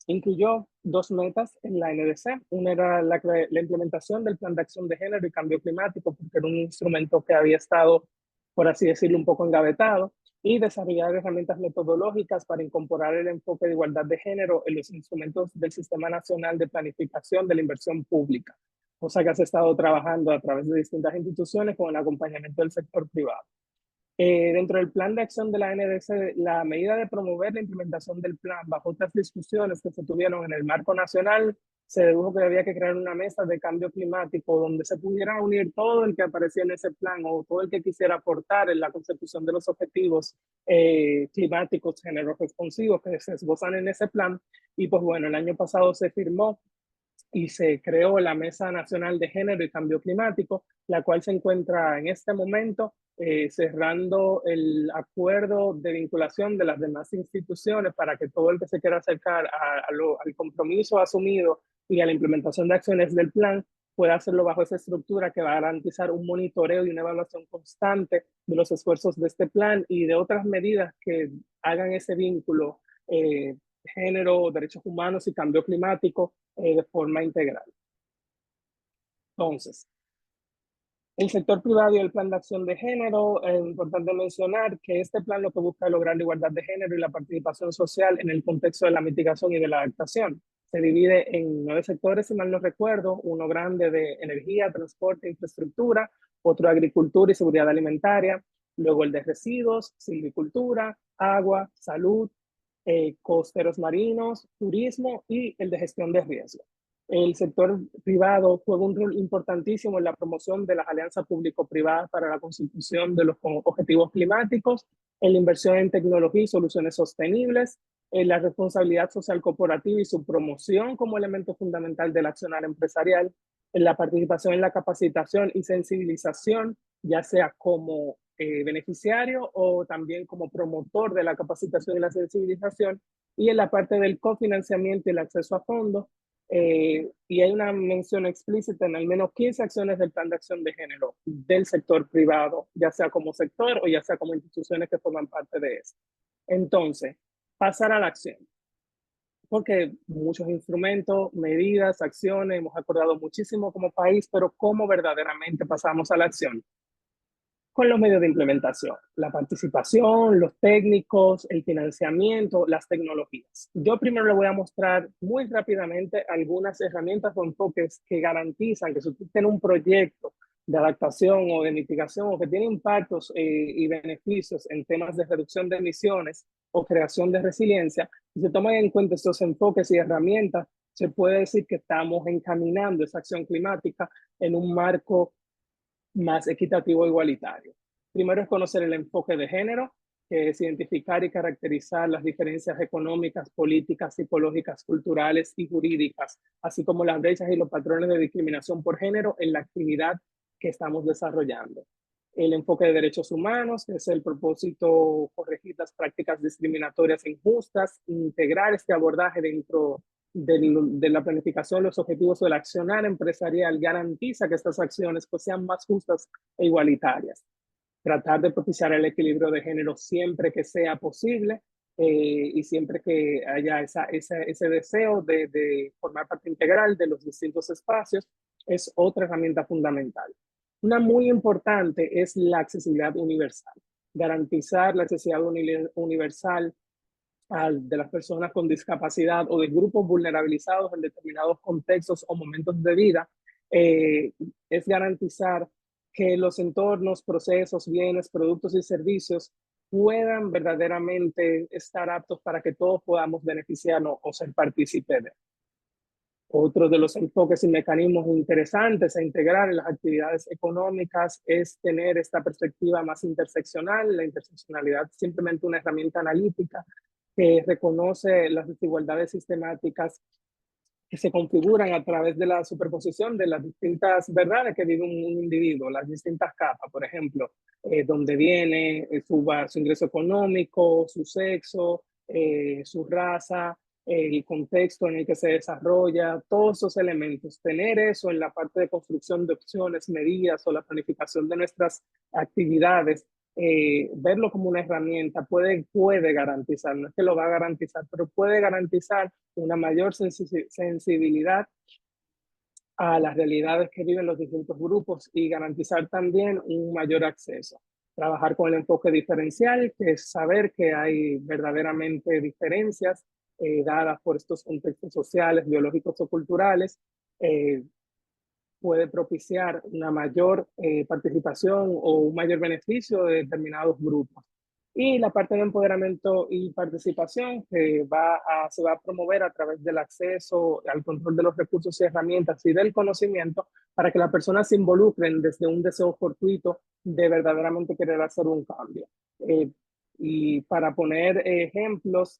incluyó dos metas en la NDC. Una era la implementación del Plan de Acción de Género y Cambio Climático, porque era un instrumento que había estado, por así decirlo, un poco engavetado, y desarrollar herramientas metodológicas para incorporar el enfoque de igualdad de género en los instrumentos del Sistema Nacional de Planificación de la Inversión Pública, cosa que has estado trabajando a través de distintas instituciones con el acompañamiento del sector privado. Dentro del plan de acción de la NDC, la medida de promover la implementación del plan bajo otras discusiones que se tuvieron en el marco nacional, se dedujo que había que crear una mesa de cambio climático donde se pudiera unir todo el que aparecía en ese plan o todo el que quisiera aportar en la consecución de los objetivos climáticos género responsivos que se esbozan en ese plan. Y pues bueno, el año pasado se firmó y se creó la Mesa Nacional de Género y Cambio Climático, la cual se encuentra en este momento cerrando el acuerdo de vinculación de las demás instituciones para que todo el que se quiera acercar al compromiso asumido y a la implementación de acciones del plan pueda hacerlo bajo esa estructura que va a garantizar un monitoreo y una evaluación constante de los esfuerzos de este plan y de otras medidas que hagan ese vínculo género, derechos humanos y cambio climático de forma integral. Entonces, el sector privado y el plan de acción de género, es importante mencionar que este plan lo que busca es lograr la igualdad de género y la participación social en el contexto de la mitigación y de la adaptación. Se divide en 9 sectores, si mal no recuerdo, uno grande de energía, transporte, infraestructura, otro agricultura y seguridad alimentaria, luego el de residuos, silvicultura, agua, salud, costeros marinos, turismo y el de gestión de riesgo. El sector privado juega un rol importantísimo en la promoción de las alianzas público-privadas para la consecución de los objetivos climáticos, en la inversión en tecnología y soluciones sostenibles, en la responsabilidad social corporativa y su promoción como elemento fundamental del accionar empresarial, en la participación en la capacitación y sensibilización, ya sea como beneficiario o también como promotor de la capacitación y la sensibilización, y en la parte del cofinanciamiento y el acceso a fondos. Y hay una mención explícita en al menos 15 acciones del plan de acción de género del sector privado, ya sea como sector o ya sea como instituciones que forman parte de eso. Entonces, pasar a la acción. Porque muchos instrumentos, medidas, acciones, hemos acordado muchísimo como país, pero ¿cómo verdaderamente pasamos a la acción? Con los medios de implementación, la participación, los técnicos, el financiamiento, las tecnologías. Yo primero le voy a mostrar muy rápidamente algunas herramientas o enfoques que garantizan que si usted tiene un proyecto de adaptación o de mitigación o que tiene impactos y beneficios en temas de reducción de emisiones o creación de resiliencia, si se toman en cuenta estos enfoques y herramientas, se puede decir que estamos encaminando esa acción climática en un marco más equitativo e igualitario. Primero es conocer el enfoque de género, que es identificar y caracterizar las diferencias económicas, políticas, psicológicas, culturales y jurídicas, así como las brechas y los patrones de discriminación por género en la actividad que estamos desarrollando. El enfoque de derechos humanos, que es el propósito corregir las prácticas discriminatorias e injustas, integrar este abordaje dentro de la planificación, los objetivos del accionar empresarial garantiza que estas acciones pues, sean más justas e igualitarias. Tratar de propiciar el equilibrio de género siempre que sea posible y siempre que haya ese deseo de formar parte integral de los distintos espacios es otra herramienta fundamental. Una muy importante es la accesibilidad universal. Garantizar la accesibilidad universal de las personas con discapacidad o de grupos vulnerabilizados en determinados contextos o momentos de vida, es garantizar que los entornos, procesos, bienes, productos y servicios puedan verdaderamente estar aptos para que todos podamos beneficiarnos o ser partícipes de. Otro de los enfoques y mecanismos interesantes a integrar en las actividades económicas es tener esta perspectiva más interseccional. La interseccionalidad es simplemente una herramienta analítica que reconoce las desigualdades sistemáticas que se configuran a través de la superposición de las distintas verdades que vive un individuo, las distintas capas, por ejemplo, donde viene su ingreso económico, su sexo, su raza, el contexto en el que se desarrolla, todos esos elementos. Tener eso en la parte de construcción de opciones, medidas o la planificación de nuestras actividades, verlo como una herramienta puede garantizar, no es que lo va a garantizar, pero puede garantizar una mayor sensibilidad a las realidades que viven los distintos grupos y garantizar también un mayor acceso. Trabajar con el enfoque diferencial, que es saber que hay verdaderamente diferencias dadas por estos contextos sociales, biológicos o culturales, puede propiciar una mayor participación o un mayor beneficio de determinados grupos. Y la parte de empoderamiento y participación que se va a promover a través del acceso al control de los recursos y herramientas y del conocimiento para que las personas se involucren desde un deseo fortuito de verdaderamente querer hacer un cambio. Y para poner ejemplos,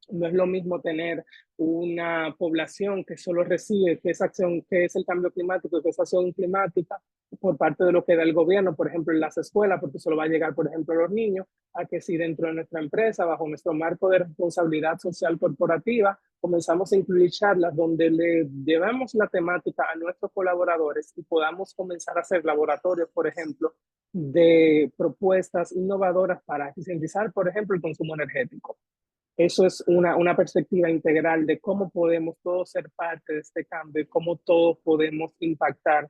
no es lo mismo tener una población que solo recibe que esa acción, que es el cambio climático, que es acción climática por parte de lo que da el gobierno, por ejemplo, en las escuelas, porque solo va a llegar, por ejemplo, a los niños, a que si dentro de nuestra empresa, bajo nuestro marco de responsabilidad social corporativa, comenzamos a incluir charlas donde le llevamos la temática a nuestros colaboradores y podamos comenzar a hacer laboratorios, por ejemplo, de propuestas innovadoras para eficientizar, por ejemplo, el consumo energético. Eso es una perspectiva integral de cómo podemos todos ser parte de este cambio y cómo todos podemos impactar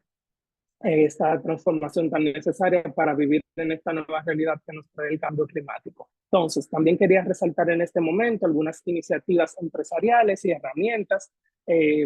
esta transformación tan necesaria para vivir en esta nueva realidad que nos trae el cambio climático. Entonces, también quería resaltar en este momento algunas iniciativas empresariales y herramientas,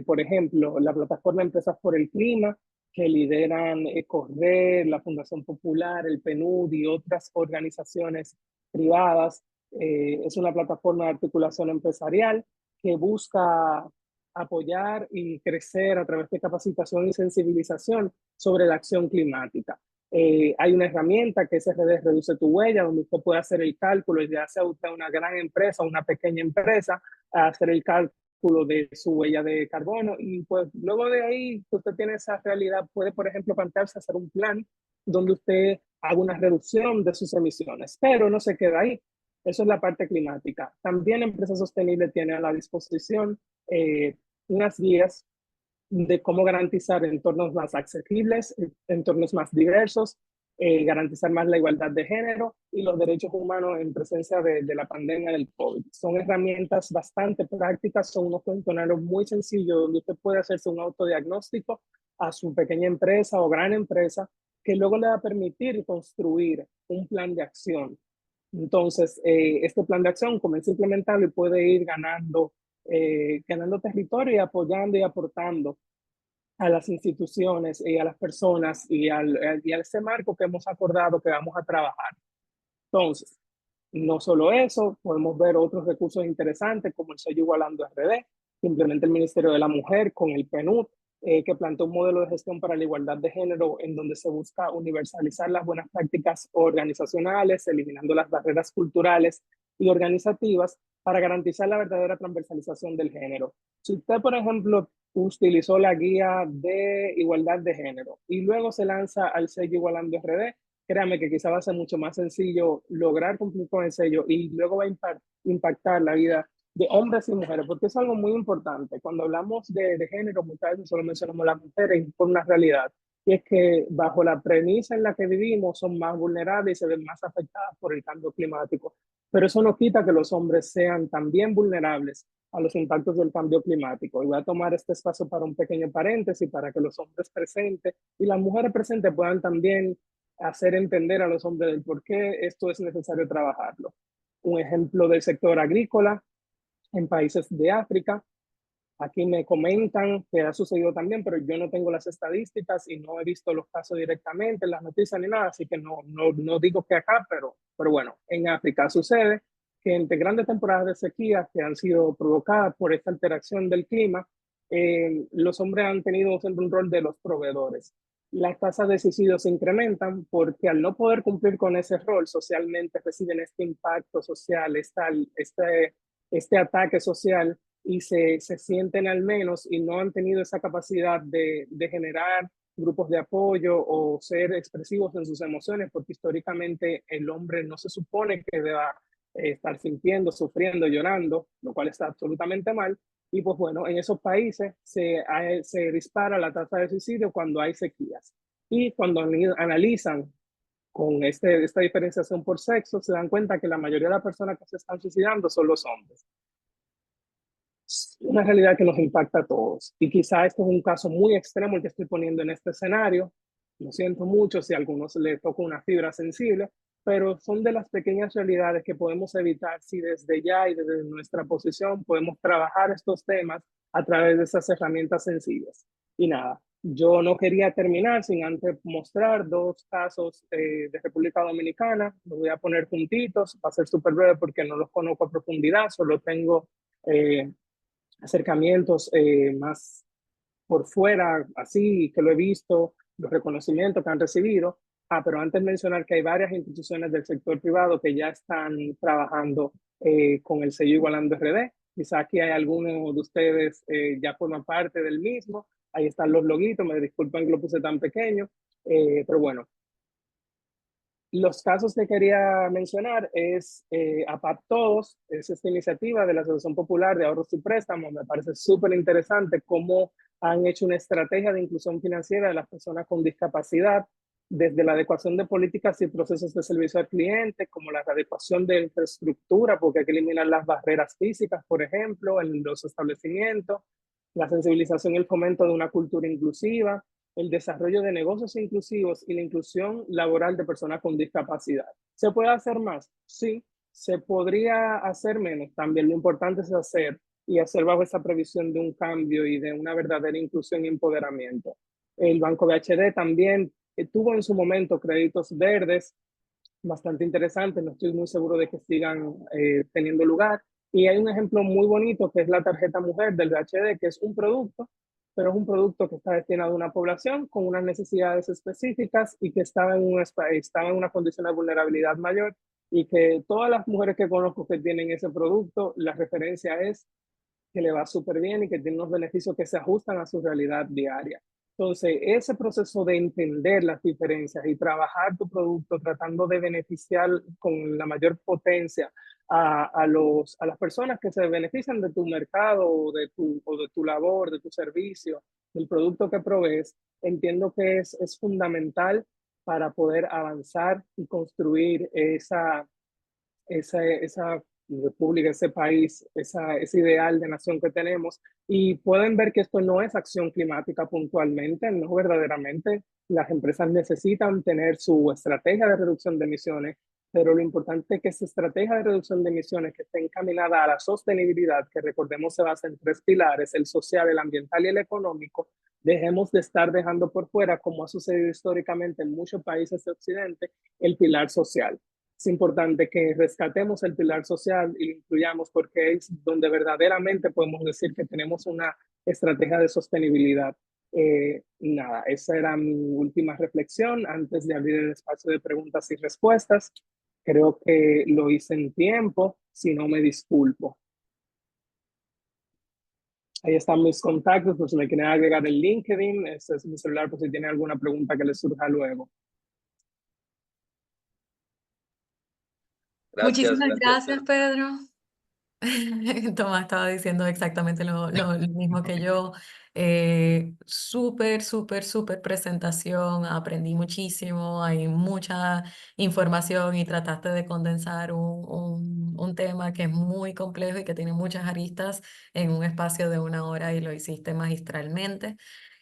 por ejemplo, la plataforma Empresas por el Clima, que lideran Correr, la Fundación Popular, el PNUD y otras organizaciones privadas. Es una plataforma de articulación empresarial que busca apoyar y crecer a través de capacitación y sensibilización sobre la acción climática. Hay una herramienta que es RD Reduce tu Huella, donde usted puede hacer el cálculo, ya sea usted una gran empresa o una pequeña empresa, hacer el cálculo de su huella de carbono y pues luego de ahí que usted tiene esa realidad, puede por ejemplo plantearse hacer un plan donde usted haga una reducción de sus emisiones, pero no se queda ahí. Eso es la parte climática. También Empresa Sostenible tiene a la disposición unas guías de cómo garantizar entornos más accesibles, entornos más diversos, garantizar más la igualdad de género y los derechos humanos en presencia de la pandemia del COVID. Son herramientas bastante prácticas, son unos cuestionarios muy sencillos donde usted puede hacerse un autodiagnóstico a su pequeña empresa o gran empresa que luego le va a permitir construir un plan de acción. Entonces, este plan de acción comienza a implementarlo y puede ir ganando territorio y apoyando y aportando a las instituciones y a las personas y a ese marco que hemos acordado que vamos a trabajar. Entonces, no solo eso, podemos ver otros recursos interesantes como el sello Igualando RD, que implementa el Ministerio de la Mujer con el PNUD, que plantea un modelo de gestión para la igualdad de género en donde se busca universalizar las buenas prácticas organizacionales, eliminando las barreras culturales y organizativas para garantizar la verdadera transversalización del género. Si usted, por ejemplo, utilizó la guía de igualdad de género y luego se lanza al sello Igualando RD, créame que quizá va a ser mucho más sencillo lograr cumplir con el sello y luego va a impactar la vida de hombres y mujeres, porque es algo muy importante. Cuando hablamos de género, muchas veces solo mencionamos las mujeres por una realidad, y es que bajo la premisa en la que vivimos son más vulnerables y se ven más afectadas por el cambio climático. Pero eso no quita que los hombres sean también vulnerables a los impactos del cambio climático. Y voy a tomar este espacio para un pequeño paréntesis para que los hombres presentes y las mujeres presentes puedan también hacer entender a los hombres del por qué esto es necesario trabajarlo. Un ejemplo del sector agrícola en países de África. Aquí me comentan que ha sucedido también, pero yo no tengo las estadísticas y no he visto los casos directamente en las noticias ni nada, así que no digo que acá, pero bueno, en África sucede que entre grandes temporadas de sequía que han sido provocadas por esta alteración del clima, los hombres han tenido siempre un rol de los proveedores. Las tasas de suicidio se incrementan porque al no poder cumplir con ese rol socialmente reciben este impacto social, este ataque social y se sienten al menos y no han tenido esa capacidad de generar grupos de apoyo o ser expresivos en sus emociones, porque históricamente el hombre no se supone que deba estar sintiendo, sufriendo, llorando, lo cual está absolutamente mal. Y pues bueno, en esos países se dispara la tasa de suicidio cuando hay sequías. Y cuando analizan con esta diferenciación por sexo, se dan cuenta que la mayoría de las personas que se están suicidando son los hombres. Es una realidad que nos impacta a todos. Y quizá esto es un caso muy extremo el que estoy poniendo en este escenario. Lo siento mucho si a algunos les toca una fibra sensible, pero son de las pequeñas realidades que podemos evitar si desde ya y desde nuestra posición podemos trabajar estos temas a través de esas herramientas sencillas. Y nada, yo no quería terminar sin antes mostrar dos casos de República Dominicana. Los voy a poner juntitos, va a ser súper breve porque no los conozco a profundidad, solo tengo eh, acercamientos más por fuera, así que lo he visto, los reconocimientos que han recibido. Pero antes mencionar que hay varias instituciones del sector privado que ya están trabajando con el sello Igualando RD. Quizá aquí hay algunos de ustedes ya forman parte del mismo. Ahí están los loguitos, me disculpan que lo puse tan pequeño, pero bueno, los casos que quería mencionar es APAP Todos, es esta iniciativa de la Asociación Popular de Ahorros y Préstamos. Me parece súper interesante cómo han hecho una estrategia de inclusión financiera de las personas con discapacidad, desde la adecuación de políticas y procesos de servicio al cliente, como la adecuación de infraestructura, porque hay que eliminar las barreras físicas, por ejemplo, en los establecimientos, la sensibilización y el fomento de una cultura inclusiva, el desarrollo de negocios inclusivos y la inclusión laboral de personas con discapacidad. ¿Se puede hacer más? Sí. ¿Se podría hacer menos? También lo importante es hacer y hacer bajo esa previsión de un cambio y de una verdadera inclusión y empoderamiento. El Banco BHD también tuvo en su momento créditos verdes bastante interesantes, no estoy muy seguro de que sigan teniendo lugar. Y hay un ejemplo muy bonito que es la tarjeta mujer del BHD, que es un producto, pero es un producto que está destinado a una población con unas necesidades específicas y que estaba en una condición de vulnerabilidad mayor, y que todas las mujeres que conozco que tienen ese producto, la referencia es que le va súper bien y que tiene unos beneficios que se ajustan a su realidad diaria. Entonces, ese proceso de entender las diferencias y trabajar tu producto tratando de beneficiar con la mayor potencia a las personas que se benefician de tu mercado o de tu labor, de tu servicio, del producto que provees, entiendo que es fundamental para poder avanzar y construir esa república, ese país, ese ideal de nación que tenemos. Y pueden ver que esto no es acción climática puntualmente, no verdaderamente. Las empresas necesitan tener su estrategia de reducción de emisiones, pero lo importante es que esa estrategia de reducción de emisiones que esté encaminada a la sostenibilidad, que recordemos se basa en tres pilares: el social, el ambiental y el económico. Dejemos de estar dejando por fuera, como ha sucedido históricamente en muchos países de Occidente, el pilar social. Es importante que rescatemos el pilar social y lo incluyamos, porque es donde verdaderamente podemos decir que tenemos una estrategia de sostenibilidad. Nada, esa era mi última reflexión antes de abrir el espacio de preguntas y respuestas. Creo que lo hice en tiempo, si no me disculpo. Ahí están mis contactos, por si me quieren agregar el LinkedIn. Este es mi celular por si tienen alguna pregunta que les surja luego. Gracias, Muchísimas gracias, gracias, Pedro. Pedro. Tomás estaba diciendo exactamente lo mismo que yo. Súper, súper, súper presentación. Aprendí muchísimo. Hay mucha información y trataste de condensar un tema que es muy complejo y que tiene muchas aristas en un espacio de 1 hora, y lo hiciste magistralmente.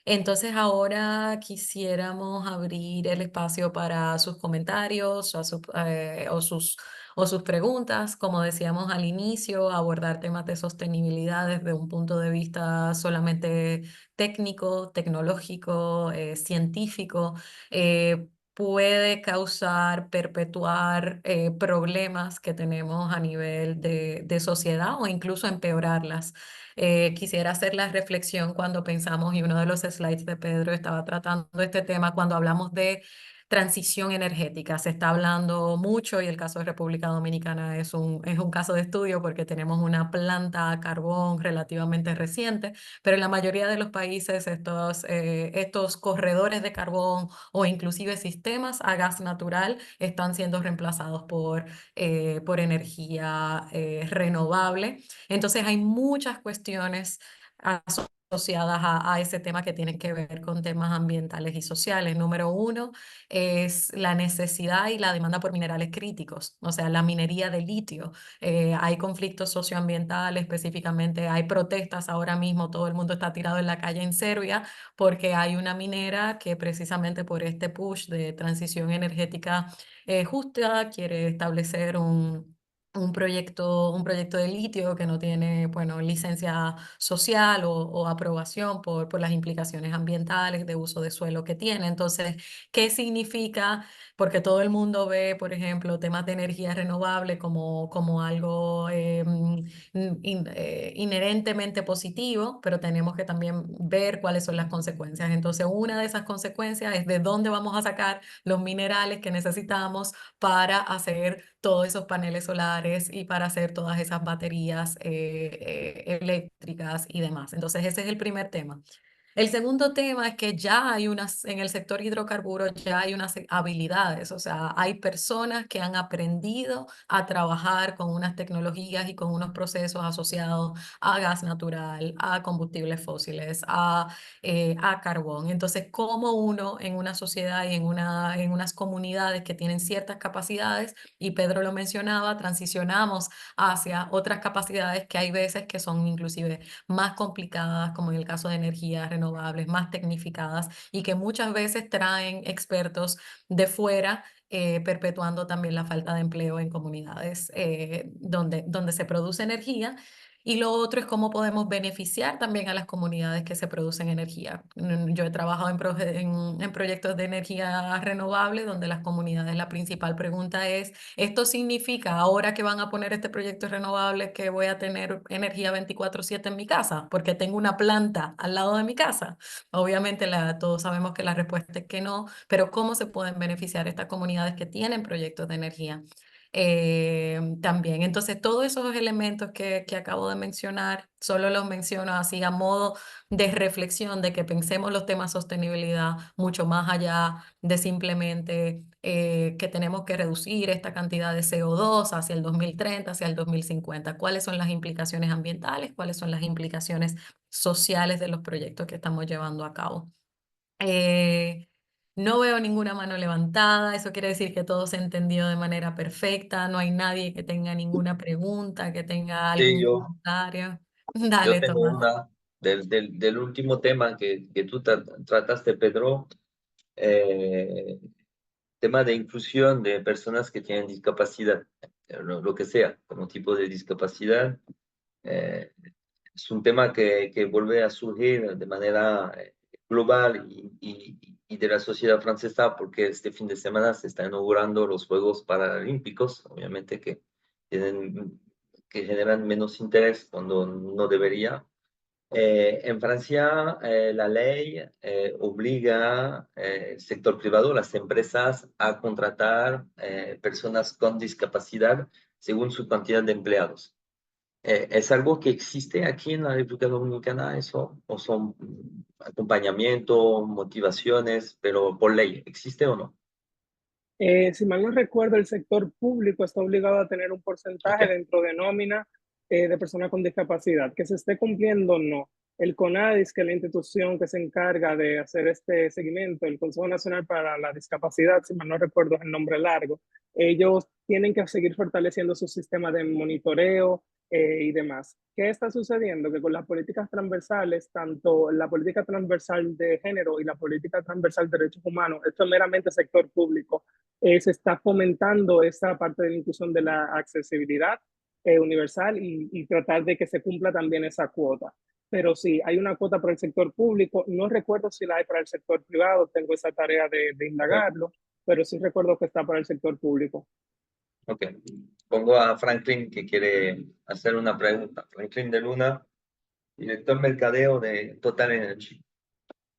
Entonces ahora quisiéramos abrir el espacio para sus comentarios o sus preguntas. Como decíamos al inicio, abordar temas de sostenibilidad desde un punto de vista solamente técnico, tecnológico, científico, puede causar, perpetuar problemas que tenemos a nivel de sociedad, o incluso empeorarlas. Quisiera hacer la reflexión cuando pensamos, y uno de los slides de Pedro estaba tratando este tema, cuando hablamos de transición energética. Se está hablando mucho y el caso de República Dominicana es un caso de estudio porque tenemos una planta a carbón relativamente reciente, pero en la mayoría de los países estos corredores de carbón o inclusive sistemas a gas natural están siendo reemplazados por energía renovable. Entonces hay muchas cuestiones asociadas a ese tema que tienen que ver con temas ambientales y sociales. Número uno es la necesidad y la demanda por minerales críticos, o sea, la minería de litio. Hay conflictos socioambientales, específicamente hay protestas ahora mismo, todo el mundo está tirado en la calle en Serbia porque hay una minera que precisamente por este push de transición energética justa quiere establecer un proyecto de litio que no tiene, bueno, licencia social o aprobación por las implicaciones ambientales de uso de suelo que tiene. Entonces, ¿qué significa? Porque todo el mundo ve, por ejemplo, temas de energía renovable como algo inherentemente positivo, pero tenemos que también ver cuáles son las consecuencias. Entonces, una de esas consecuencias es de dónde vamos a sacar los minerales que necesitamos para hacer todos esos paneles solares y para hacer todas esas baterías eléctricas y demás. Entonces, ese es el primer tema. El segundo tema es que ya hay en el sector hidrocarburos ya hay unas habilidades, o sea, hay personas que han aprendido a trabajar con unas tecnologías y con unos procesos asociados a gas natural, a combustibles fósiles, a carbón. Entonces, cómo uno en una sociedad y en unas comunidades que tienen ciertas capacidades, y Pedro lo mencionaba, transicionamos hacia otras capacidades que hay veces que son inclusive más complicadas, como en el caso de energías renovables, más tecnificadas y que muchas veces traen expertos de fuera. Perpetuando también la falta de empleo en comunidades donde se produce energía. Y lo otro es cómo podemos beneficiar también a las comunidades que se producen energía. Yo he trabajado en proyectos de energía renovable donde las comunidades, la principal pregunta es, ¿esto significa ahora que van a poner este proyecto renovable que voy a tener energía 24/7 en mi casa? Porque tengo una planta al lado de mi casa. Obviamente todos sabemos que la respuesta es que no, pero ¿cómo se pueden beneficiar estas comunidades que tienen proyectos de energía? También. Entonces, todos esos elementos que acabo de mencionar, solo los menciono así a modo de reflexión, de que pensemos los temas sostenibilidad mucho más allá de simplemente que tenemos que reducir esta cantidad de CO2 hacia el 2030, hacia el 2050. ¿Cuáles son las implicaciones ambientales? ¿Cuáles son las implicaciones sociales de los proyectos que estamos llevando a cabo? Eh, no veo ninguna mano levantada, eso quiere decir que todo se entendió de manera perfecta, no hay nadie que tenga ninguna pregunta, que tenga Sí, algún comentario. yo Dale, tengo Tomás. una del último tema que tú trataste, Pedro, eh, tema de inclusión de personas que tienen discapacidad, lo que sea, como tipo de discapacidad. eh, es un tema que vuelve a surgir de manera global y de la sociedad francesa, porque este fin de semana se están inaugurando los Juegos Paralímpicos, obviamente que generan menos interés cuando no debería. En Francia, la ley obliga al sector privado, las empresas, a contratar personas con discapacidad según su cantidad de empleados. ¿Es algo que existe aquí en la República Dominicana eso? ¿O son acompañamiento, motivaciones, pero por ley? ¿Existe o no? Si mal no recuerdo, el sector público está obligado a tener un Ok, porcentaje dentro de nómina de personas con discapacidad. Que se esté cumpliendo, no. El CONADIS, que es la institución que se encarga de hacer este seguimiento, el Consejo Nacional para la Discapacidad, si mal no recuerdo es el nombre largo, ellos tienen que seguir fortaleciendo su sistema de monitoreo y demás. ¿Qué está sucediendo? Que con las políticas transversales, tanto la política transversal de género y la política transversal de derechos humanos, esto es meramente sector público, se está fomentando esa parte de la inclusión de la accesibilidad universal y tratar de que se cumpla también esa cuota. Pero sí, hay una cuota para el sector público. No recuerdo si la hay para el sector privado, tengo esa tarea de ok. indagarlo, pero sí recuerdo que está para el sector público. Ok. Pongo a Franklin que quiere hacer una pregunta. Franklin de Luna, director mercadeo de Total Energy.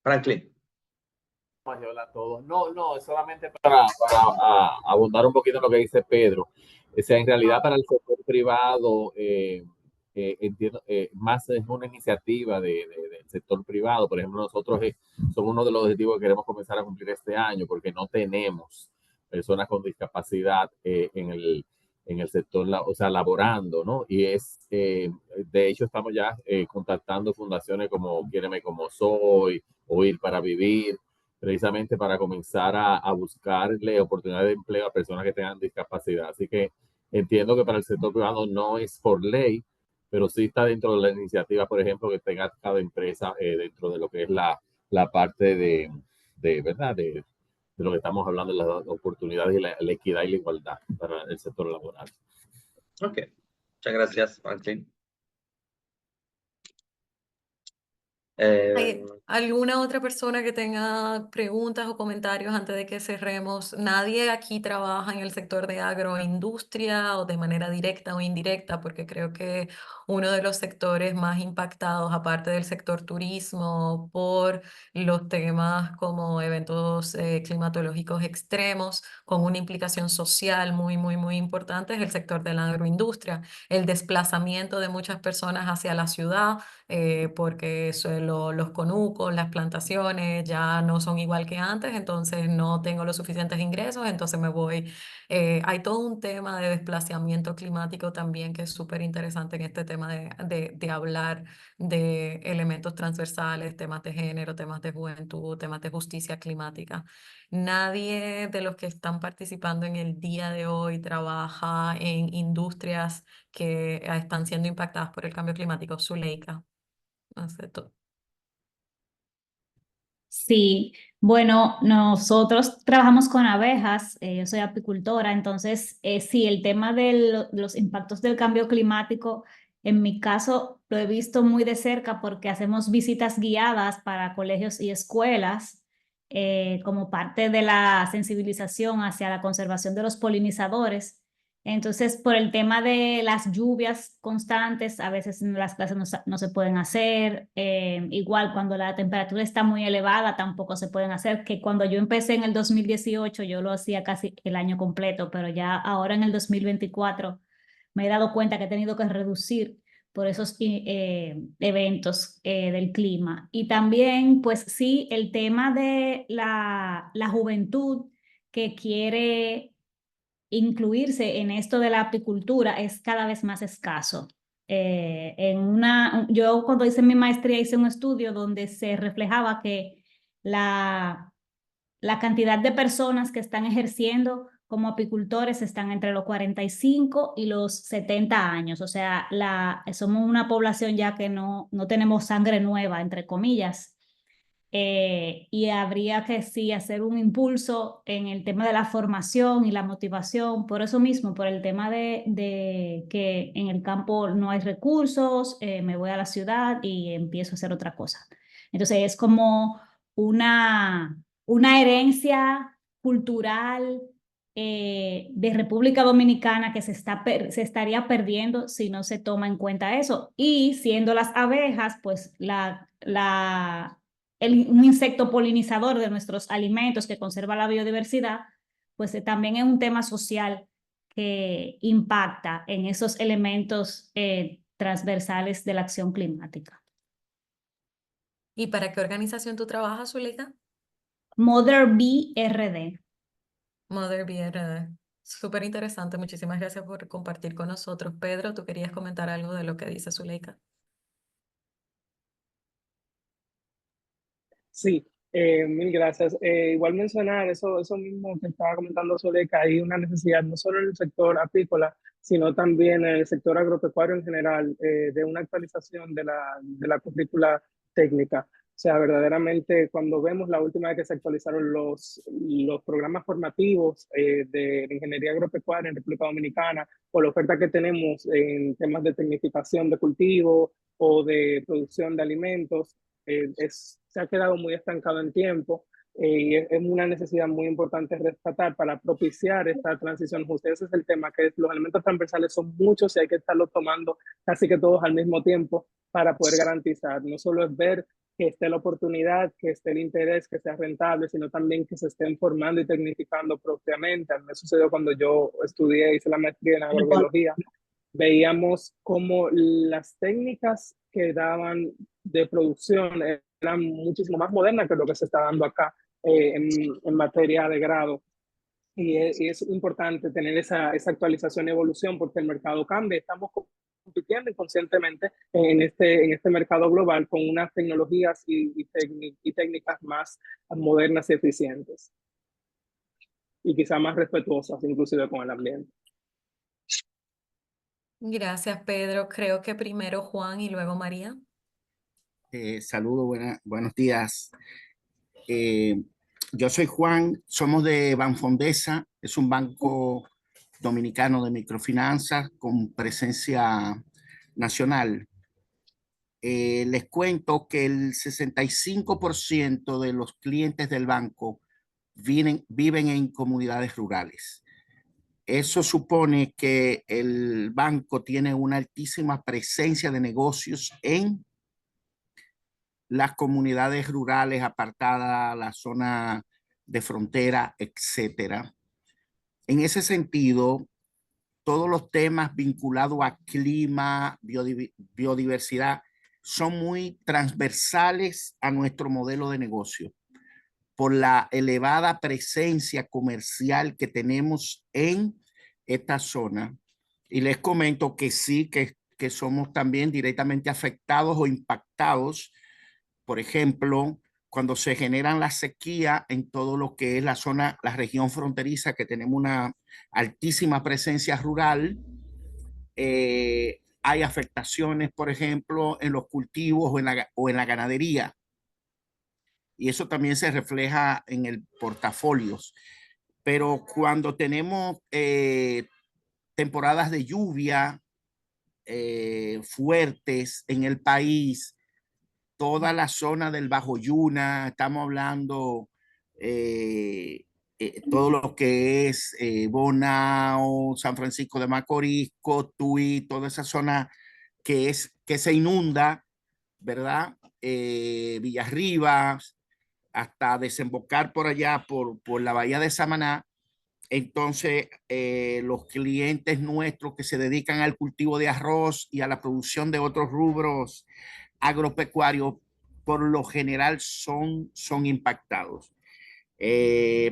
Franklin. Hola a todos. No, es solamente para abundar un poquito en lo que dice Pedro. O sea, en realidad para el sector privado, entiendo, más es una iniciativa del sector privado. Por ejemplo, nosotros son uno de los objetivos que queremos comenzar a cumplir este año porque no tenemos personas con discapacidad en el sector, o sea, laborando, ¿no? Y de hecho, estamos ya contactando fundaciones como Quiéreme Como Soy o Ir para Vivir, precisamente para comenzar a buscarle oportunidades de empleo a personas que tengan discapacidad. Así que entiendo que para el sector privado no es por ley, pero sí está dentro de la iniciativa, por ejemplo, que tenga cada empresa dentro de lo que es la parte ¿verdad? De lo que estamos hablando, de las oportunidades y la equidad y la igualdad para el sector laboral. Ok, muchas gracias, Martín. ¿Hay alguna otra persona que tenga preguntas o comentarios antes de que cerremos? Nadie aquí trabaja en el sector de agroindustria o de manera directa o indirecta, porque creo que uno de los sectores más impactados, aparte del sector turismo, por los temas como eventos climatológicos extremos, con una implicación social muy, muy, muy importante, es el sector de la agroindustria. El desplazamiento de muchas personas hacia la ciudad porque los conucos, las plantaciones ya no son igual que antes, entonces no tengo los suficientes ingresos, entonces me voy. Hay todo un tema de desplazamiento climático también que es súper interesante en este tema de hablar de elementos transversales, temas de género, temas de juventud, temas de justicia climática. Nadie de los que están participando en el día de hoy trabaja en industrias que están siendo impactadas por el cambio climático. Zuleika. Acepto. Sí, bueno, nosotros trabajamos con abejas, yo soy apicultora, entonces sí, el tema de los impactos del cambio climático, en mi caso lo he visto muy de cerca porque hacemos visitas guiadas para colegios y escuelas como parte de la sensibilización hacia la conservación de los polinizadores. Entonces, por el tema de las lluvias constantes, a veces las clases no se pueden hacer. Igual cuando la temperatura está muy elevada, tampoco se pueden hacer. Que cuando yo empecé en el 2018, yo lo hacía casi el año completo, pero ya ahora en el 2024 me he dado cuenta que he tenido que reducir por esos eventos del clima. Y también, pues sí, el tema de la juventud que quiere incluirse en esto de la apicultura es cada vez más escaso. Yo cuando hice mi maestría hice un estudio donde se reflejaba que la cantidad de personas que están ejerciendo como apicultores están entre los 45 y los 70 años. O sea, somos una población ya que no tenemos sangre nueva, entre comillas. Y habría que sí hacer un impulso en el tema de la formación y la motivación, por eso mismo, por el tema de que en el campo no hay recursos, me voy a la ciudad y empiezo a hacer otra cosa. Entonces es como una herencia cultural de República Dominicana que se estaría perdiendo si no se toma en cuenta eso. Y siendo las abejas, pues un insecto polinizador de nuestros alimentos que conserva la biodiversidad, pues también es un tema social que impacta en esos elementos transversales de la acción climática. ¿Y para qué organización tú trabajas, Zuleika? Mother Bee RD. Mother BRD. Súper interesante. Muchísimas gracias por compartir con nosotros. Pedro, ¿tú querías comentar algo de lo que dice Zuleika? Sí, mil gracias. Igual mencionar eso mismo que estaba comentando sobre que hay una necesidad no solo en el sector apícola, sino también en el sector agropecuario en general, de una actualización de la currícula técnica. O sea, verdaderamente cuando vemos la última vez que se actualizaron los programas formativos de ingeniería agropecuaria en República Dominicana o la oferta que tenemos en temas de tecnificación de cultivo o de producción de alimentos, se ha quedado muy estancado en tiempo y es una necesidad muy importante rescatar para propiciar esta transición justa. Ese es el tema, que los elementos transversales son muchos y hay que estarlos tomando casi que todos al mismo tiempo para poder garantizar. No solo es ver que esté la oportunidad, que esté el interés, que sea rentable, sino también que se estén formando y tecnificando propiamente. A mí me sucedió cuando yo estudié, hice la maestría en agrobiología, veíamos cómo las técnicas que daban de producción eran muchísimo más modernas que lo que se está dando acá en materia de grado. Y es importante tener esa actualización y evolución porque el mercado cambia. Estamos compitiendo inconscientemente en este mercado global con unas tecnologías y técnicas más modernas y eficientes. Y quizá más respetuosas inclusive con el ambiente. Gracias, Pedro. Creo que primero Juan y luego María. Saludos, buenos días. Yo soy Juan, somos de Banfondesa, es un banco dominicano de microfinanzas con presencia nacional. Les cuento que el 65% de los clientes del banco viven en comunidades rurales. Eso supone que el banco tiene una altísima presencia de negocios en las comunidades rurales apartadas, la zona de frontera, etcétera. En ese sentido, todos los temas vinculados a clima, biodiversidad, son muy transversales a nuestro modelo de negocio por la elevada presencia comercial que tenemos en esta zona. Y les comento que sí, que somos también directamente afectados o impactados. Por ejemplo, cuando se generan la sequía en todo lo que es la zona, la región fronteriza, que tenemos una altísima presencia rural, hay afectaciones, por ejemplo, en los cultivos o en la ganadería. Y eso también se refleja en el portafolios. Pero cuando tenemos temporadas de lluvia fuertes en el país, toda la zona del Bajo Yuna, estamos hablando todo lo que es Bonao, San Francisco de Macorís, Cotuí, toda esa zona que se inunda, ¿verdad? Villarribas, hasta desembocar por allá, por la bahía de Samaná. Entonces, los clientes nuestros que se dedican al cultivo de arroz y a la producción de otros rubros agropecuarios, por lo general son impactados.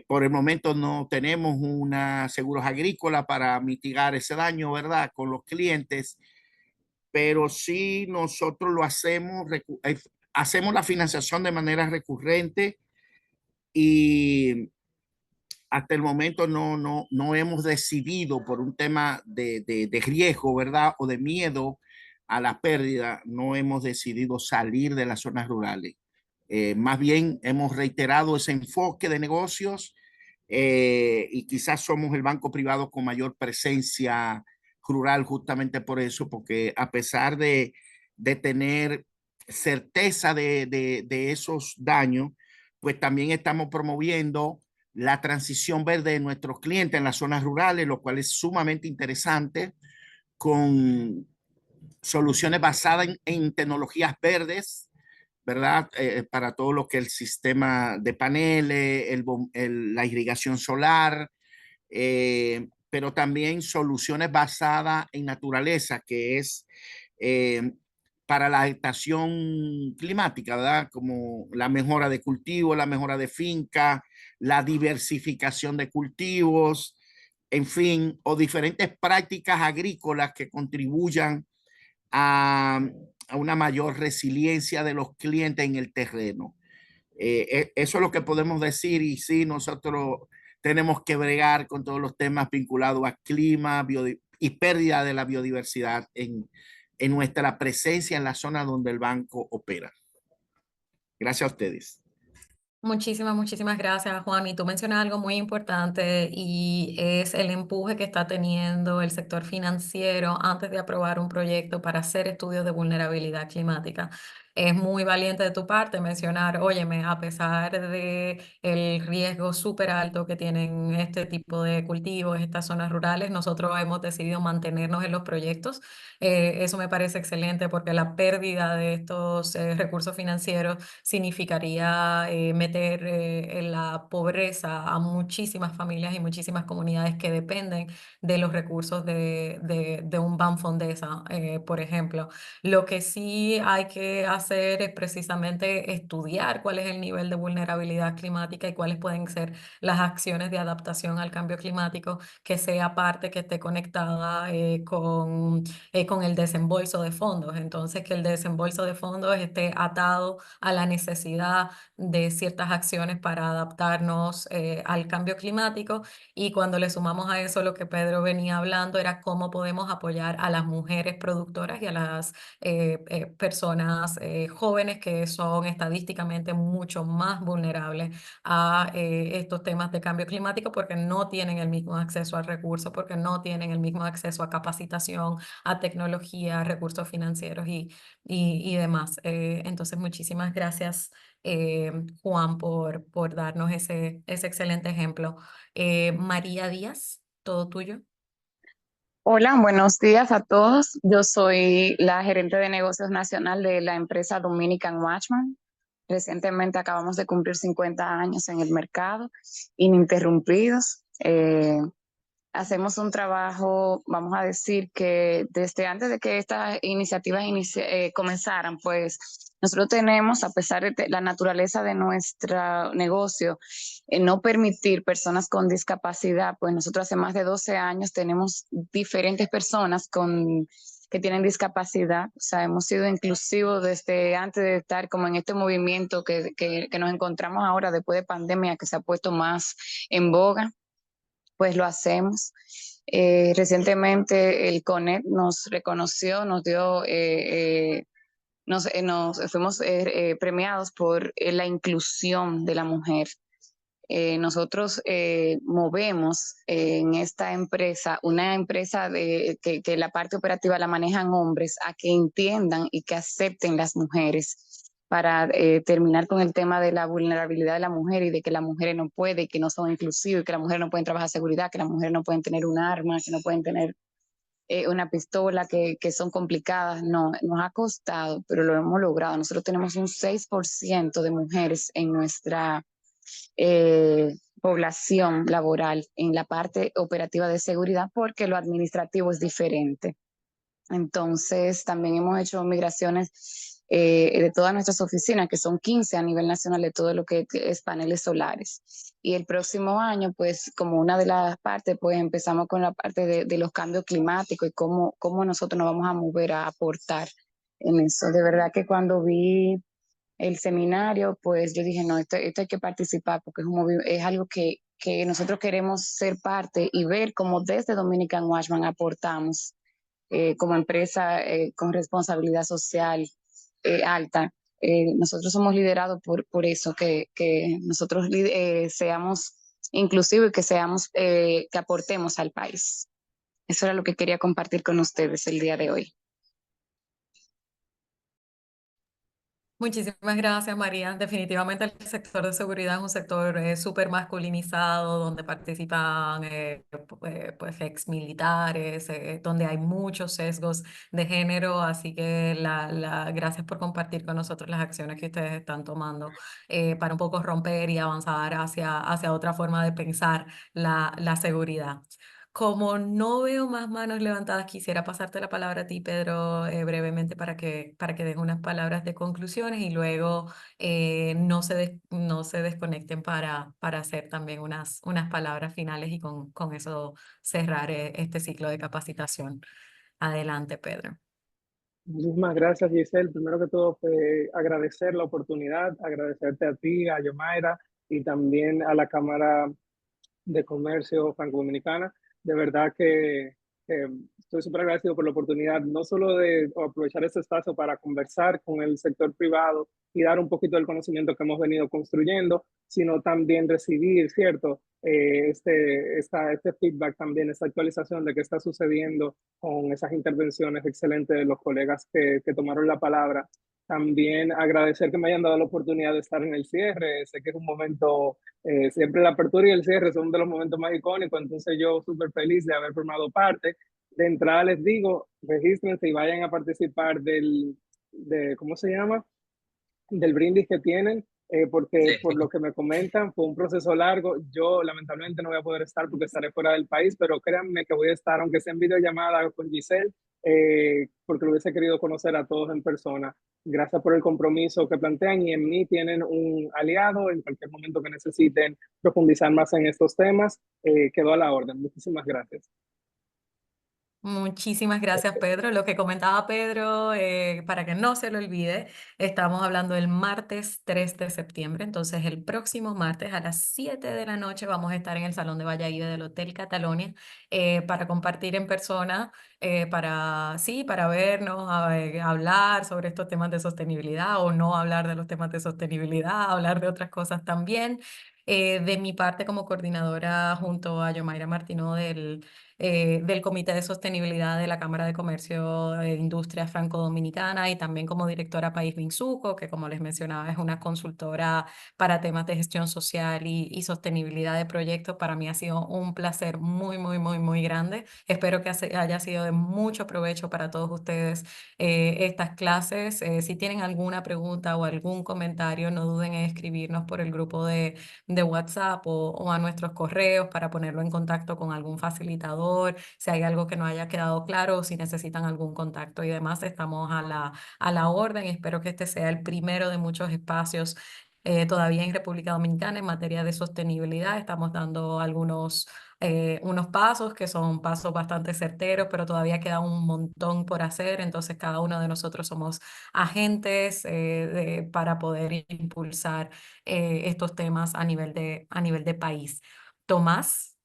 Por el momento no tenemos una seguros agrícola para mitigar ese daño, ¿verdad? Con los clientes, pero sí nosotros lo hacemos, hacemos la financiación de manera recurrente y hasta el momento no hemos decidido por un tema de riesgo, ¿verdad? O de miedo a la pérdida, no hemos decidido salir de las zonas rurales. Más bien hemos reiterado ese enfoque de negocios y quizás somos el banco privado con mayor presencia rural justamente por eso, porque a pesar de tener certeza de esos daños, pues también estamos promoviendo la transición verde de nuestros clientes en las zonas rurales, lo cual es sumamente interesante, con soluciones basadas en tecnologías verdes, ¿verdad? Para todo lo que es el sistema de paneles, la irrigación solar, pero también soluciones basadas en naturaleza, que es para la adaptación climática, ¿verdad? Como la mejora de cultivos, la mejora de finca, la diversificación de cultivos, en fin, o diferentes prácticas agrícolas que contribuyan a una mayor resiliencia de los clientes en el terreno. Eso es lo que podemos decir y sí, nosotros tenemos que bregar con todos los temas vinculados a clima y pérdida de la biodiversidad en nuestra presencia en la zona donde el banco opera. Gracias a ustedes. Muchísimas gracias, Juan. Y tú mencionas algo muy importante y es el empuje que está teniendo el sector financiero antes de aprobar un proyecto para hacer estudios de vulnerabilidad climática. Es muy valiente de tu parte mencionar, óyeme, a pesar de el riesgo súper alto que tienen este tipo de cultivos, estas zonas rurales, nosotros hemos decidido mantenernos en los proyectos. Eso me parece excelente porque la pérdida de estos recursos financieros significaría meter en la pobreza a muchísimas familias y muchísimas comunidades que dependen de los recursos de un Banfondesa, por ejemplo. Lo que sí hay que hacer es precisamente estudiar cuál es el nivel de vulnerabilidad climática y cuáles pueden ser las acciones de adaptación al cambio climático, que sea parte que esté conectada con el desembolso de fondos. Entonces, que el desembolso de fondos esté atado a la necesidad de ciertas acciones para adaptarnos al cambio climático. Y cuando le sumamos a eso lo que Pedro venía hablando, era cómo podemos apoyar a las mujeres productoras y a las personas jóvenes que son estadísticamente mucho más vulnerables a estos temas de cambio climático porque no tienen el mismo acceso al recurso, porque no tienen el mismo acceso a capacitación, a tecnología, a recursos financieros y demás. Entonces, muchísimas gracias, Juan, por darnos ese excelente ejemplo. María Díaz, todo tuyo. Hola, buenos días a todos. Yo soy la gerente de negocios nacional de la empresa Dominican Watchman. Recientemente acabamos de cumplir 50 años en el mercado, ininterrumpidos. Hacemos un trabajo, vamos a decir que desde antes de que estas iniciativas comenzaran, pues nosotros tenemos, a pesar de la naturaleza de nuestro negocio, no permitir personas con discapacidad, pues nosotros hace más de 12 años tenemos diferentes personas que tienen discapacidad, o sea, hemos sido inclusivos desde antes de estar como en este movimiento que nos encontramos ahora después de pandemia, que se ha puesto más en boga, pues lo hacemos. Recientemente el CONET nos reconoció, nos dio, nos fuimos premiados por la inclusión de la mujer. Nosotros movemos en esta empresa, una empresa que la parte operativa la manejan hombres, a que entiendan y que acepten las mujeres para terminar con el tema de la vulnerabilidad de la mujer y de que las mujeres no pueden, que no son inclusivas, que las mujeres no pueden trabajar seguridad, que las mujeres no pueden tener un arma, que no pueden tener una pistola, que son complicadas. No, nos ha costado, pero lo hemos logrado. Nosotros tenemos un 6% de mujeres en nuestra población laboral en la parte operativa de seguridad porque lo administrativo es diferente. Entonces, también hemos hecho migraciones de todas nuestras oficinas, que son 15 a nivel nacional, de todo lo que es paneles solares. Y el próximo año, pues, como una de las partes, pues empezamos con la parte de los cambios climáticos y cómo nosotros nos vamos a mover a aportar en eso. De verdad que cuando vi el seminario, pues yo dije, no, esto hay que participar porque es algo que nosotros queremos ser parte y ver cómo desde Dominican Watchman aportamos como empresa con responsabilidad social alta. Nosotros somos liderados por eso, que nosotros seamos inclusivos y que que aportemos al país. Eso era lo que quería compartir con ustedes el día de hoy. Muchísimas gracias, María. Definitivamente el sector de seguridad es un sector súper masculinizado, donde participan pues ex militares, donde hay muchos sesgos de género, así que gracias por compartir con nosotros las acciones que ustedes están tomando para un poco romper y avanzar hacia otra forma de pensar la seguridad. Como no veo más manos levantadas, quisiera pasarte la palabra a ti, Pedro, brevemente para que des unas palabras de conclusiones y luego no se desconecten para hacer también unas palabras finales y con eso cerrar este ciclo de capacitación. Adelante, Pedro. Muchísimas gracias, Giselle. Primero que todo, agradecer la oportunidad, agradecerte a ti, a Yomaira y también a la Cámara de Comercio Franco-Dominicana. De verdad que estoy súper agradecido por la oportunidad, no solo de aprovechar este espacio para conversar con el sector privado y dar un poquito del conocimiento que hemos venido construyendo, sino también recibir, ¿cierto? Este feedback también, esta actualización de qué está sucediendo con esas intervenciones excelentes de los colegas que tomaron la palabra También agradecer que me hayan dado la oportunidad de estar en el cierre. Sé que es un momento, siempre la apertura y el cierre son de los momentos más icónicos, entonces yo súper feliz de haber formado parte. De entrada les digo, regístrense y vayan a participar ¿cómo se llama? Del brindis que tienen, porque por lo que me comentan fue un proceso largo. Yo lamentablemente no voy a poder estar porque estaré fuera del país, pero créanme que voy a estar, aunque sea en videollamada con Giselle, porque lo hubiese querido conocer a todos en persona. Gracias por el compromiso que plantean y en mí tienen un aliado en cualquier momento que necesiten profundizar más en estos temas. Quedó a la orden. Muchísimas gracias. Muchísimas gracias, Pedro. Lo que comentaba Pedro, para que no se lo olvide, estamos hablando el martes 3 de septiembre. Entonces, el próximo martes a las 7 de la noche vamos a estar en el Salón de Valladolid del Hotel Catalonia para compartir en persona, para vernos, hablar sobre estos temas de sostenibilidad o no hablar de los temas de sostenibilidad, hablar de otras cosas también. De mi parte, como coordinadora junto a Yomaira Martino del Comité de Sostenibilidad de la Cámara de Comercio e Industria Franco-Dominicana y también como directora País Vinsuco, que como les mencionaba es una consultora para temas de gestión social y sostenibilidad de proyectos. Para mí ha sido un placer muy, muy, muy, muy grande. Espero que haya sido de mucho provecho para todos ustedes estas clases. Si tienen alguna pregunta o algún comentario, no duden en escribirnos por el grupo de WhatsApp o a nuestros correos para ponerlo en contacto con algún facilitador, si hay algo que no haya quedado claro o si necesitan algún contacto y demás, estamos a la orden. Espero que este sea el primero de muchos espacios todavía en República Dominicana en materia de sostenibilidad. Estamos dando unos pasos que son pasos bastante certeros, pero todavía queda un montón por hacer. Entonces, cada uno de nosotros somos agentes para poder impulsar estos temas a nivel de país. Tomás.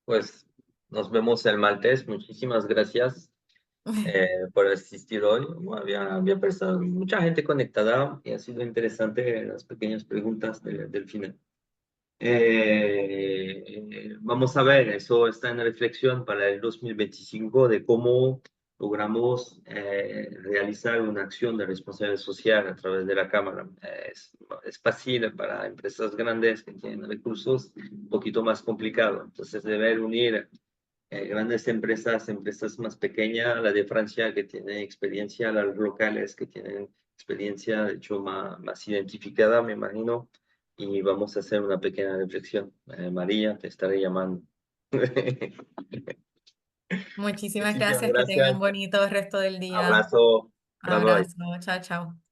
Pues nos vemos el martes. Muchísimas gracias por asistir hoy. Bueno, había personas, mucha gente conectada y ha sido interesante las pequeñas preguntas del final. Vamos a ver, eso está en reflexión para el 2025 de cómo logramos realizar una acción de responsabilidad social a través de la Cámara. Es fácil para empresas grandes que tienen recursos, un poquito más complicado. Entonces, deber unir grandes empresas más pequeñas, la de Francia que tiene experiencia, las locales que tienen experiencia, de hecho, más identificada, me imagino. Y vamos a hacer una pequeña reflexión. María, te estaré llamando. Muchísimas Muchísimas gracias, que tengan gracias. bonito el resto del día. Abrazo. Bye bye. Abrazo, chao, chao.